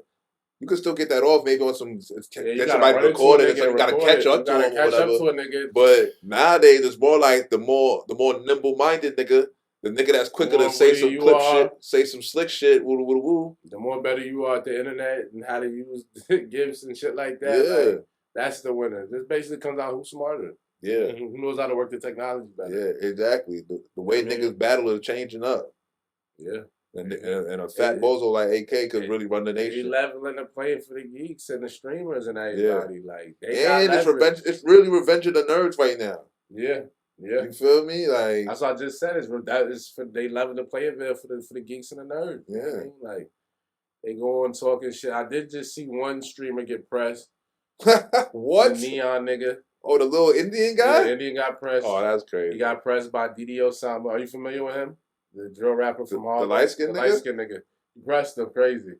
Speaker 1: You can still get that off maybe on some, get somebody recorded, and so you gotta catch up to him or whatever. But nowadays it's more like the more nimble-minded nigga, the nigga that's quicker to say some clip shit, say some slick shit, woo woo woo.
Speaker 2: The more better you are at the internet and how to use gifs and shit like that, like, that's the winner. This basically comes out who's smarter.
Speaker 1: Yeah.
Speaker 2: Who knows how to work the technology better.
Speaker 1: Yeah, exactly. The way niggas battle is changing up.
Speaker 2: Yeah.
Speaker 1: And a fat bozo like AK could really run the nation.
Speaker 2: He leveling the playing for the geeks and the streamers and everybody.
Speaker 1: Yeah.
Speaker 2: Like,
Speaker 1: it's really revenging the nerds right now.
Speaker 2: Yeah. Yeah.
Speaker 1: You feel me? Like,
Speaker 2: that's what I just said. They level the playing field for the geeks and the nerds.
Speaker 1: Yeah.
Speaker 2: You know what I mean? Like, they go on talking shit. I did just see one streamer get pressed.
Speaker 1: What?
Speaker 2: The neon nigga.
Speaker 1: Oh, the little Indian guy?
Speaker 2: Yeah, the Indian got pressed.
Speaker 1: Oh, that's crazy.
Speaker 2: He got pressed by DDO Samba. Are you familiar with him? The drill rapper from Harlem.
Speaker 1: The light-skinned nigga?
Speaker 2: Light-skinned nigga. He pressed him crazy.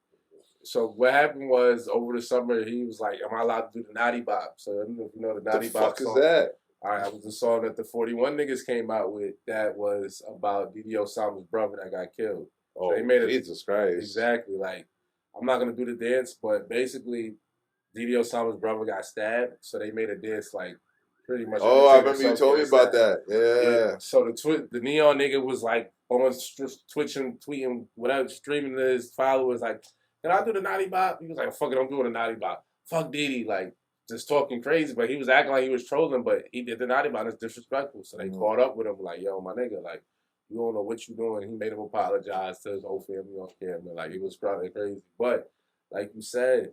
Speaker 2: So what happened was, over the summer, he was like, am I allowed to do the Naughty Bop? So I don't know if you know the Naughty Bop song.
Speaker 1: The fuck is that?
Speaker 2: All right, that was the song that the 41 niggas came out with that was about DDO Samba's brother that got killed.
Speaker 1: Oh,
Speaker 2: So they made
Speaker 1: Jesus Christ.
Speaker 2: Exactly. Like, I'm not going to do the dance, but basically, Didi Osama's brother got stabbed, so they made a dance like pretty much.
Speaker 1: Oh, I remember you told me about that. Yeah.
Speaker 2: So the neon nigga was like on Twitch tweeting, whatever, streaming to his followers like, "Can I do the naughty bop?" He was like, "Fuck it, I'm doing the naughty bop." Fuck Didi, like just talking crazy, but he was acting like he was trolling, but he did the naughty bop. It's disrespectful, so they caught up with him like, "Yo, my nigga, like." You don't know what you doing. He made him apologize to his whole family on camera. Like, it was probably crazy. But, like you said,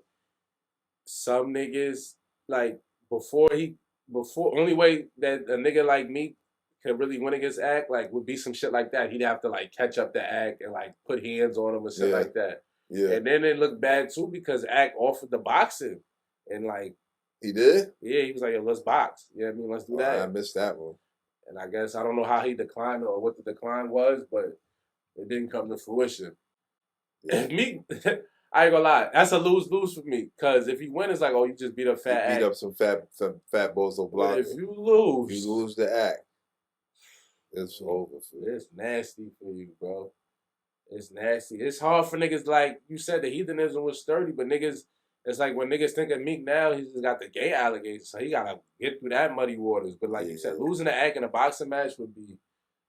Speaker 2: some niggas, like, only way that a nigga like me could really win against Act, like, would be some shit like that. He'd have to, like, catch up to Act and, like, put hands on him and shit like that.
Speaker 1: Yeah.
Speaker 2: And then it looked bad, too, because Act offered the boxing. And, like,
Speaker 1: he did?
Speaker 2: Yeah, he was like, yo, let's box. You know what I mean? Let's do that.
Speaker 1: I missed that one.
Speaker 2: And I guess I don't know how he declined or what the decline was, but it didn't come to fruition. Yeah. Me, I ain't gonna lie, that's a lose-lose for me. Cause if you win, it's like, oh, you just beat up fat Act.
Speaker 1: Beat up some fat bozo block.
Speaker 2: If you lose
Speaker 1: the Act. It's over for you.
Speaker 2: It's nasty for you, bro. It's nasty. It's hard for niggas like you said. The heathenism was sturdy, but niggas. It's like when niggas think of Meek now, he's just got the gay allegations, so he gotta get through that muddy waters. But like you said, losing the Act in a boxing match would be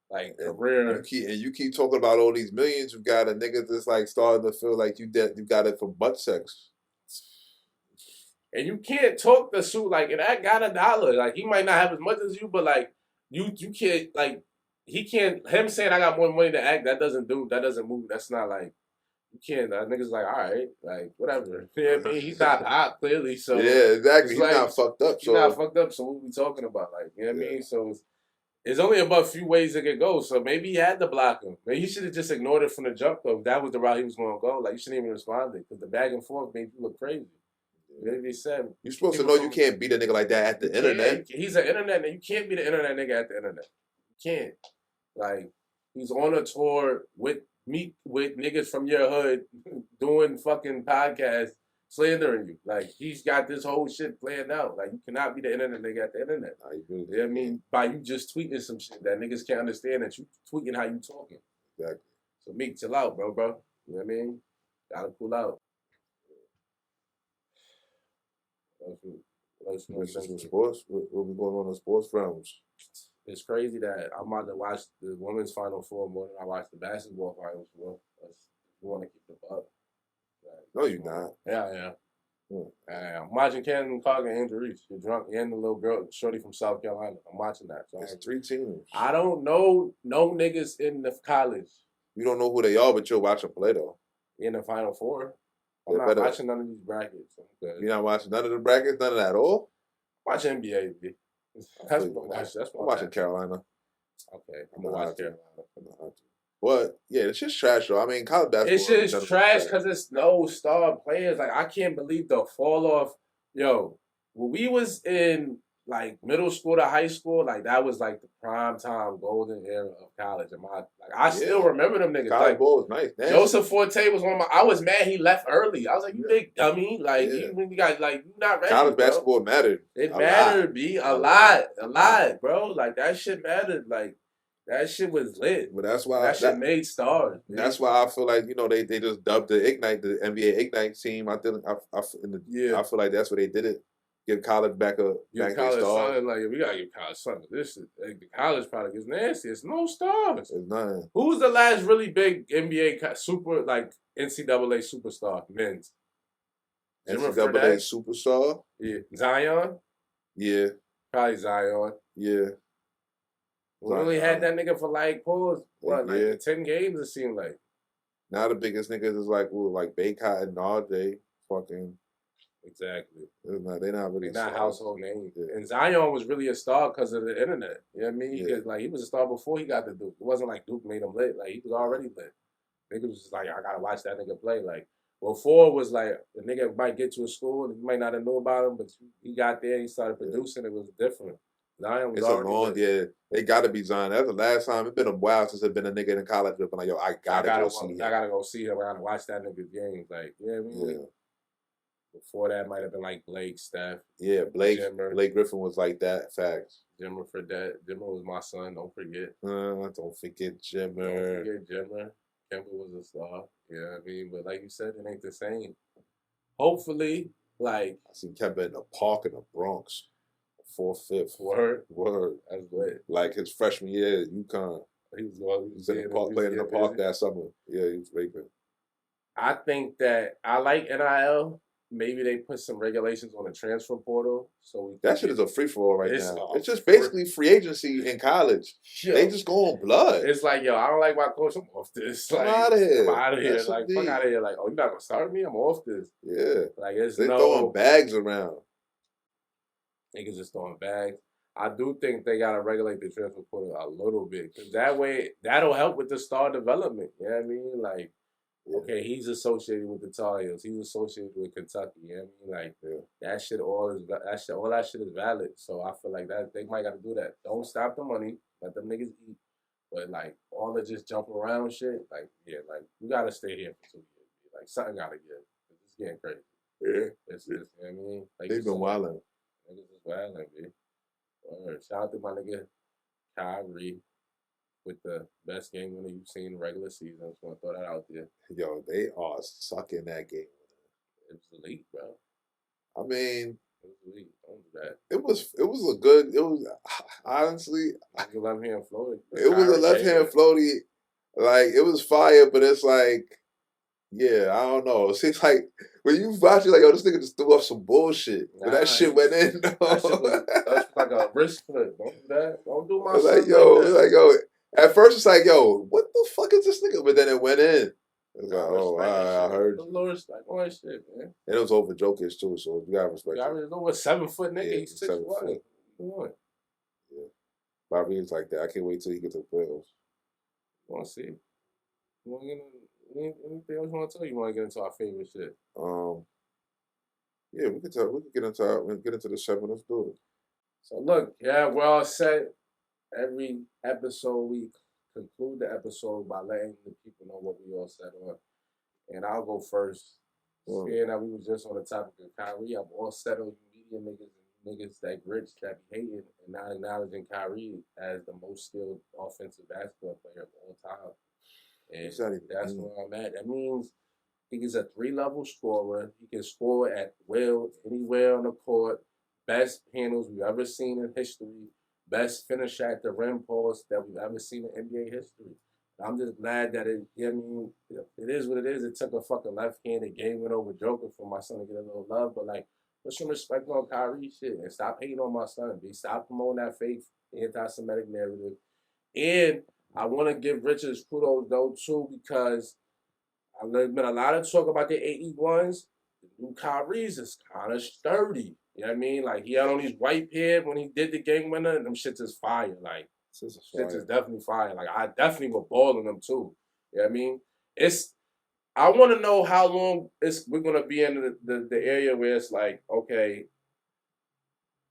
Speaker 2: like career.
Speaker 1: You keep talking about all these millions you got, and niggas just like starting to feel like you got it from butt sex.
Speaker 2: And you can't talk the suit like, and Act got $1. Like he might not have as much as you, but like you can't like he can't. Him saying I got more money to Act, that doesn't move. That's not like. You can't. Niggas like, all right, like whatever. You know what I mean? He's not hot, clearly. So
Speaker 1: yeah, exactly. He's
Speaker 2: like,
Speaker 1: not fucked up.
Speaker 2: He's not fucked up. So what we talking about? Like, you know what I mean? So it's only about a few ways it could go. So maybe he had to block him. Maybe he should have just ignored it from the jump. Though that was the route he was going to go. Like you shouldn't even respond because the back and forth made you look crazy. Maybe he said
Speaker 1: you're supposed to know you can't beat a nigga like that at the internet.
Speaker 2: He's an internet nigga. You can't beat an internet nigga at the internet. You can't. Like he's on a tour with niggas from your hood doing fucking podcasts, slandering you. Like, he's got this whole shit planned out. Like, you cannot be the internet nigga at the internet. You know what I mean? By you just tweeting some shit that niggas can't understand that you tweeting how you talking.
Speaker 1: Exactly.
Speaker 2: So, Meek, chill out, bro. You know what I mean? Gotta cool out.
Speaker 1: Some sports? What we going on in sports realms?
Speaker 2: It's crazy that I'm about to watch the women's Final Four more than I watch the basketball Final Four. We want to keep it up.
Speaker 1: No, you're not.
Speaker 2: Yeah. I'm watching Candace and Andrew Reese. You're drunk and the little girl, shorty from South Carolina. I'm watching that. So
Speaker 1: it's 3 teams.
Speaker 2: I don't know no niggas in the college.
Speaker 1: You don't know who they are, but you're watching play though.
Speaker 2: In the Final Four. I'm not watching none of these brackets.
Speaker 1: You're not watching none of the brackets, none of that at all?
Speaker 2: Watch NBA, B. That's what
Speaker 1: I'm watching Carolina.
Speaker 2: Okay, I'm gonna watch Carolina.
Speaker 1: But yeah, it's just trash though. I mean, college basketball.
Speaker 2: It's just trash because it's no star players. Like I can't believe the fall off. Yo, when we was in like middle school to high school, like that was like the prime time golden era of college. I still remember them niggas.
Speaker 1: College
Speaker 2: like,
Speaker 1: ball was nice. Damn.
Speaker 2: Joseph Forte was one of my. I was mad he left early. I was like, you big dummy. Like you got like you not ready.
Speaker 1: College basketball mattered.
Speaker 2: It mattered, B. A lot, bro. Like that shit mattered. Like that shit was lit.
Speaker 1: But that's why
Speaker 2: that shit made stars.
Speaker 1: Man. That's why I feel like they just dubbed the NBA Ignite team. I feel like that's where they did it. Give college back a
Speaker 2: college son, like we gotta give college son. This is like, the college product is nasty. It's no stars.
Speaker 1: It's none.
Speaker 2: Who was the last really big NBA super like NCAA superstar men's?
Speaker 1: NCAA superstar?
Speaker 2: Yeah, Zion.
Speaker 1: Yeah,
Speaker 2: probably Zion.
Speaker 1: Yeah,
Speaker 2: we only had that nigga for like 10 games. It seemed like.
Speaker 1: Now the biggest niggas is like Baycott and RJ, fucking.
Speaker 2: Exactly.
Speaker 1: They're not really.
Speaker 2: They're not household names. Yeah. And Zion was really a star because of the internet. You know what I mean? Because like he was a star before he got to Duke. It wasn't like Duke made him lit. Like he was already lit. Niggas was just like, I gotta watch that nigga play. Like before was like the nigga might get to a school and you might not have known about him, but he got there, he started producing. It was different. Zion was already lit.
Speaker 1: They gotta be Zion. That's the last time. It's been a while since there's been a nigga in college that's been like, yo, I gotta go see him.
Speaker 2: I gotta go see him. I gotta watch that nigga's games. Like, you know what I mean? Yeah. Before that might have been like Blake, Steph.
Speaker 1: Yeah, Blake Griffin was like that. Facts.
Speaker 2: Jimmer for that. Jimmer was my son. Don't forget.
Speaker 1: Don't forget Jimmer.
Speaker 2: Don't forget Jimmer. Kemba was a star. You know what I mean? But like you said, it ain't the same. Hopefully, like
Speaker 1: I seen Kemba in the park in the Bronx, 4th, 5th. Word.
Speaker 2: That's lit.
Speaker 1: Like his freshman year at UConn.
Speaker 2: He was
Speaker 1: in the park, playing in the park that summer. Yeah, he was raping.
Speaker 2: I think that I like NIL. Maybe they put some regulations on the transfer portal. So
Speaker 1: that shit is a free for all right now. It's just
Speaker 2: free.
Speaker 1: basically free agency in college. Yo, they just go on blood.
Speaker 2: It's like, yo, I don't like my coach. I'm off this. Like,
Speaker 1: I'm out of here.
Speaker 2: I'm out of here. Like, fuck out of here. Like, oh, you not gonna start me? I'm off this.
Speaker 1: Yeah.
Speaker 2: Like, it's
Speaker 1: they throwing bags around.
Speaker 2: Niggas just throwing bags. I do think they gotta regulate the transfer portal a little bit, because that way that'll help with the star development. You know what I mean? Like, okay, he's associated with the Tar Heels. He's associated with Kentucky. You know what I mean? Like, that shit all that shit is valid. So I feel like that they might gotta do that. Don't stop the money. Let them niggas eat. But like all the just jumping around shit, like, yeah, like we gotta stay here for 2 years. Like something gotta give. It's getting crazy.
Speaker 1: Yeah.
Speaker 2: It's you know what I mean? Like,
Speaker 1: they've been wilding.
Speaker 2: Niggas is wilding, B. Shout out to my nigga Kyrie with the best game winner you've seen in the regular season. I just want to throw that out there.
Speaker 1: Yo, they are sucking that game.
Speaker 2: It was elite, bro.
Speaker 1: I mean,
Speaker 2: it was elite. Don't do that.
Speaker 1: It was a good. It was honestly.
Speaker 2: It was a left hand floaty.
Speaker 1: It was a left hand floaty. Like, it was fire, but it's like, yeah, I don't know. It seems like when you watch it, like, yo, this nigga just threw up some bullshit. But that shit went in.
Speaker 2: That shit was like a wrist flip. Don't do that. Don't do my
Speaker 1: shit.
Speaker 2: Like,
Speaker 1: yo, at first it's like, yo, what the fuck is this nigga? But then it went in. It's like, oh, I heard.
Speaker 2: Like, all that shit, man.
Speaker 1: And it was over Jokic too, so you gotta respect.
Speaker 2: I really know what 7 foot nigga. Yeah, he's 6'1".
Speaker 1: Yeah, Bobby's like that. I can't wait till he gets to the playoffs.
Speaker 2: Want to see? You want to get anything else you want to tell you? Want to get into our favorite shit?
Speaker 1: Yeah, we can get into the 7. Let's do it.
Speaker 2: So look, yeah, we're all set. Every episode we conclude the episode by letting the people know what we all said on. And I'll go first. Seeing that we was just on the topic of Kyrie, I'm all set on you media niggas that grits that be hating and not acknowledging Kyrie as the most skilled offensive basketball player of all time. And that's where I'm at. That means he is a 3-level scorer. He can score at will, anywhere on the court. Best handles we've ever seen in history. Best finish at the rim post that we've ever seen in NBA history. I'm just glad that it is what it is. It took a fucking left-handed game win over Joker for my son to get a little love. But, like, put some respect on Kyrie shit and stop hating on my son. Stop promoting that fake anti-Semitic narrative. And I want to give Richards kudos, though, too, because there's been a lot of talk about the 81s. The new Kyrie's is kind of sturdy. You know what I mean? Like, he had on these white pair when he did the game winner, and them shits is fire. Like, shits is definitely fire. Like, I definitely will ball in them, too. You know what I mean? I want to know how long we're going to be in the area where it's like, okay,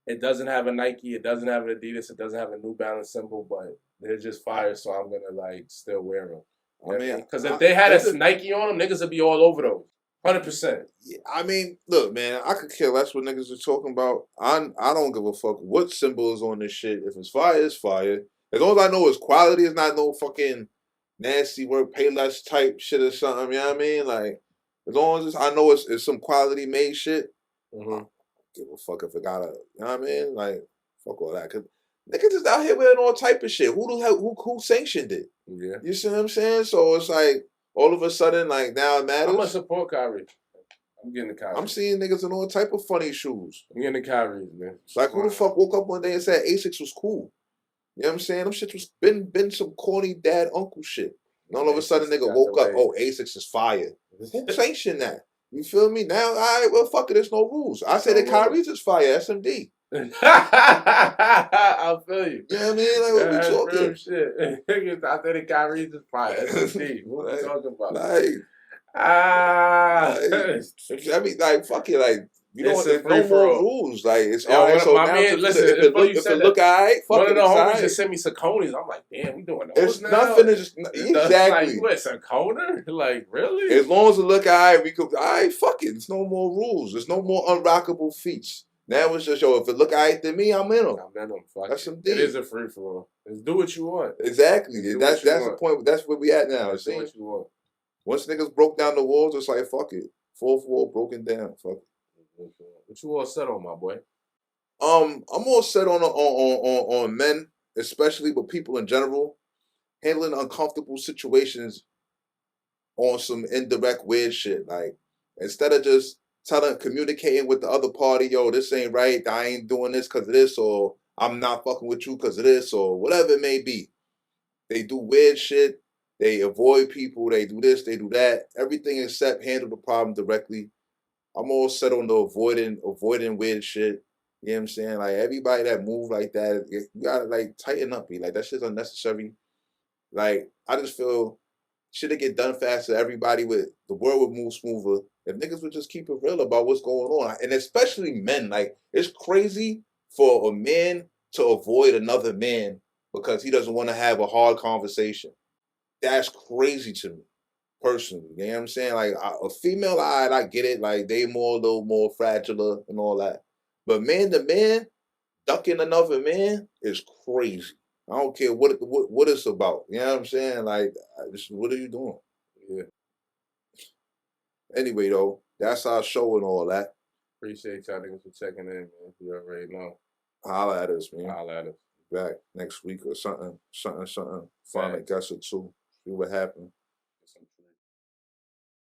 Speaker 2: it doesn't have a Nike, it doesn't have an Adidas, it doesn't have a New Balance symbol, but they're just fire, so I'm going to, like, still wear them. I mean, because if they had a Nike on them, niggas would be all over those. 100%.
Speaker 1: Yeah, I mean, look, man, I could care less what niggas are talking about. I don't give a fuck what symbol is on this shit. If it's fire, it's fire. As long as I know it's quality, it's not no fucking nasty work, pay less type shit or something. You know what I mean? Like, as long as I know it's some quality made shit, I don't give a fuck if it got a, you know what I mean? Like, fuck all that. Cause niggas just out here wearing all type of shit. Who sanctioned it?
Speaker 2: Yeah.
Speaker 1: You see what I'm saying? So it's like, all of a sudden, like, now it matters.
Speaker 2: I'm going to support Kyrie. I'm getting the Kyrie.
Speaker 1: I'm seeing niggas in all type of funny shoes.
Speaker 2: I'm getting the Kyrie, man.
Speaker 1: Like, who the fuck woke up one day and said Asics was cool? You know what I'm saying? Them shit was been some corny dad uncle shit. And all of a sudden, nigga woke up, oh, Asics is fire. Who sanctioned that? You feel me? Now, all right, well, fuck it, there's no rules. I say that Kyrie's is fire, SMD.
Speaker 2: I'll feel you.
Speaker 1: You know what I mean? Like, what we talking?
Speaker 2: Real shit. I say that Kyrie's is fire, SMD. What are we talking about?
Speaker 1: I mean, like, fuck it, like, you know, there's no more rules. Like, it's all right. So
Speaker 2: my
Speaker 1: now,
Speaker 2: man, listen,
Speaker 1: if it look all right, fuck it.
Speaker 2: One of the homies just sent me Sauconys. I'm like, damn, we doing those now?
Speaker 1: Nothing. Exactly.
Speaker 2: Like, you at Saucona? Like, really?
Speaker 1: As long as it look all right, we could, all right, fuck it. There's no more rules. There's no more unrockable feats. Now it's just, yo, if it look alright to me, I'm in them.
Speaker 2: I'm in them. Fuck
Speaker 1: That's
Speaker 2: it.
Speaker 1: some
Speaker 2: It
Speaker 1: deep.
Speaker 2: is a free for all. Just do what you want.
Speaker 1: Exactly.
Speaker 2: Do
Speaker 1: That's
Speaker 2: what you
Speaker 1: the
Speaker 2: want.
Speaker 1: point. That's where we at now.
Speaker 2: Just do what you want.
Speaker 1: Once niggas broke down the walls, it's like, fuck it. Fourth wall broken down. Fuck it.
Speaker 2: What you all set on, my boy?
Speaker 1: I'm all set on men, especially, but people in general, handling uncomfortable situations on some indirect weird shit. Like, instead of just communicating with the other party, yo, this ain't right, I ain't doing this because of this, or I'm not fucking with you because of this, or whatever it may be. They do weird shit. They avoid people. They do this, they do that. Everything except handle the problem directly. I'm all set on the avoiding weird shit. You know what I'm saying? Like, everybody that move like that, you gotta like tighten up. Be like, that shit's unnecessary. Like, I just feel shit would get done faster. Everybody would, the world would move smoother if niggas would just keep it real about what's going on. And especially men. Like, it's crazy for a man to avoid another man because he doesn't want to have a hard conversation. That's crazy to me, personally. You know what I'm saying? Like, a female, I get it. Like, they a little more fragile and all that. But man to man, ducking another man is crazy. I don't care what it's about. You know what I'm saying? Like, what are you doing?
Speaker 2: Yeah.
Speaker 1: Anyway, though, that's our show and all that.
Speaker 2: Appreciate y'all niggas for checking in, man. You already know.
Speaker 1: Holla at us, man.
Speaker 2: Holla at us.
Speaker 1: Back next week or something. Find a guest or two. See what happens.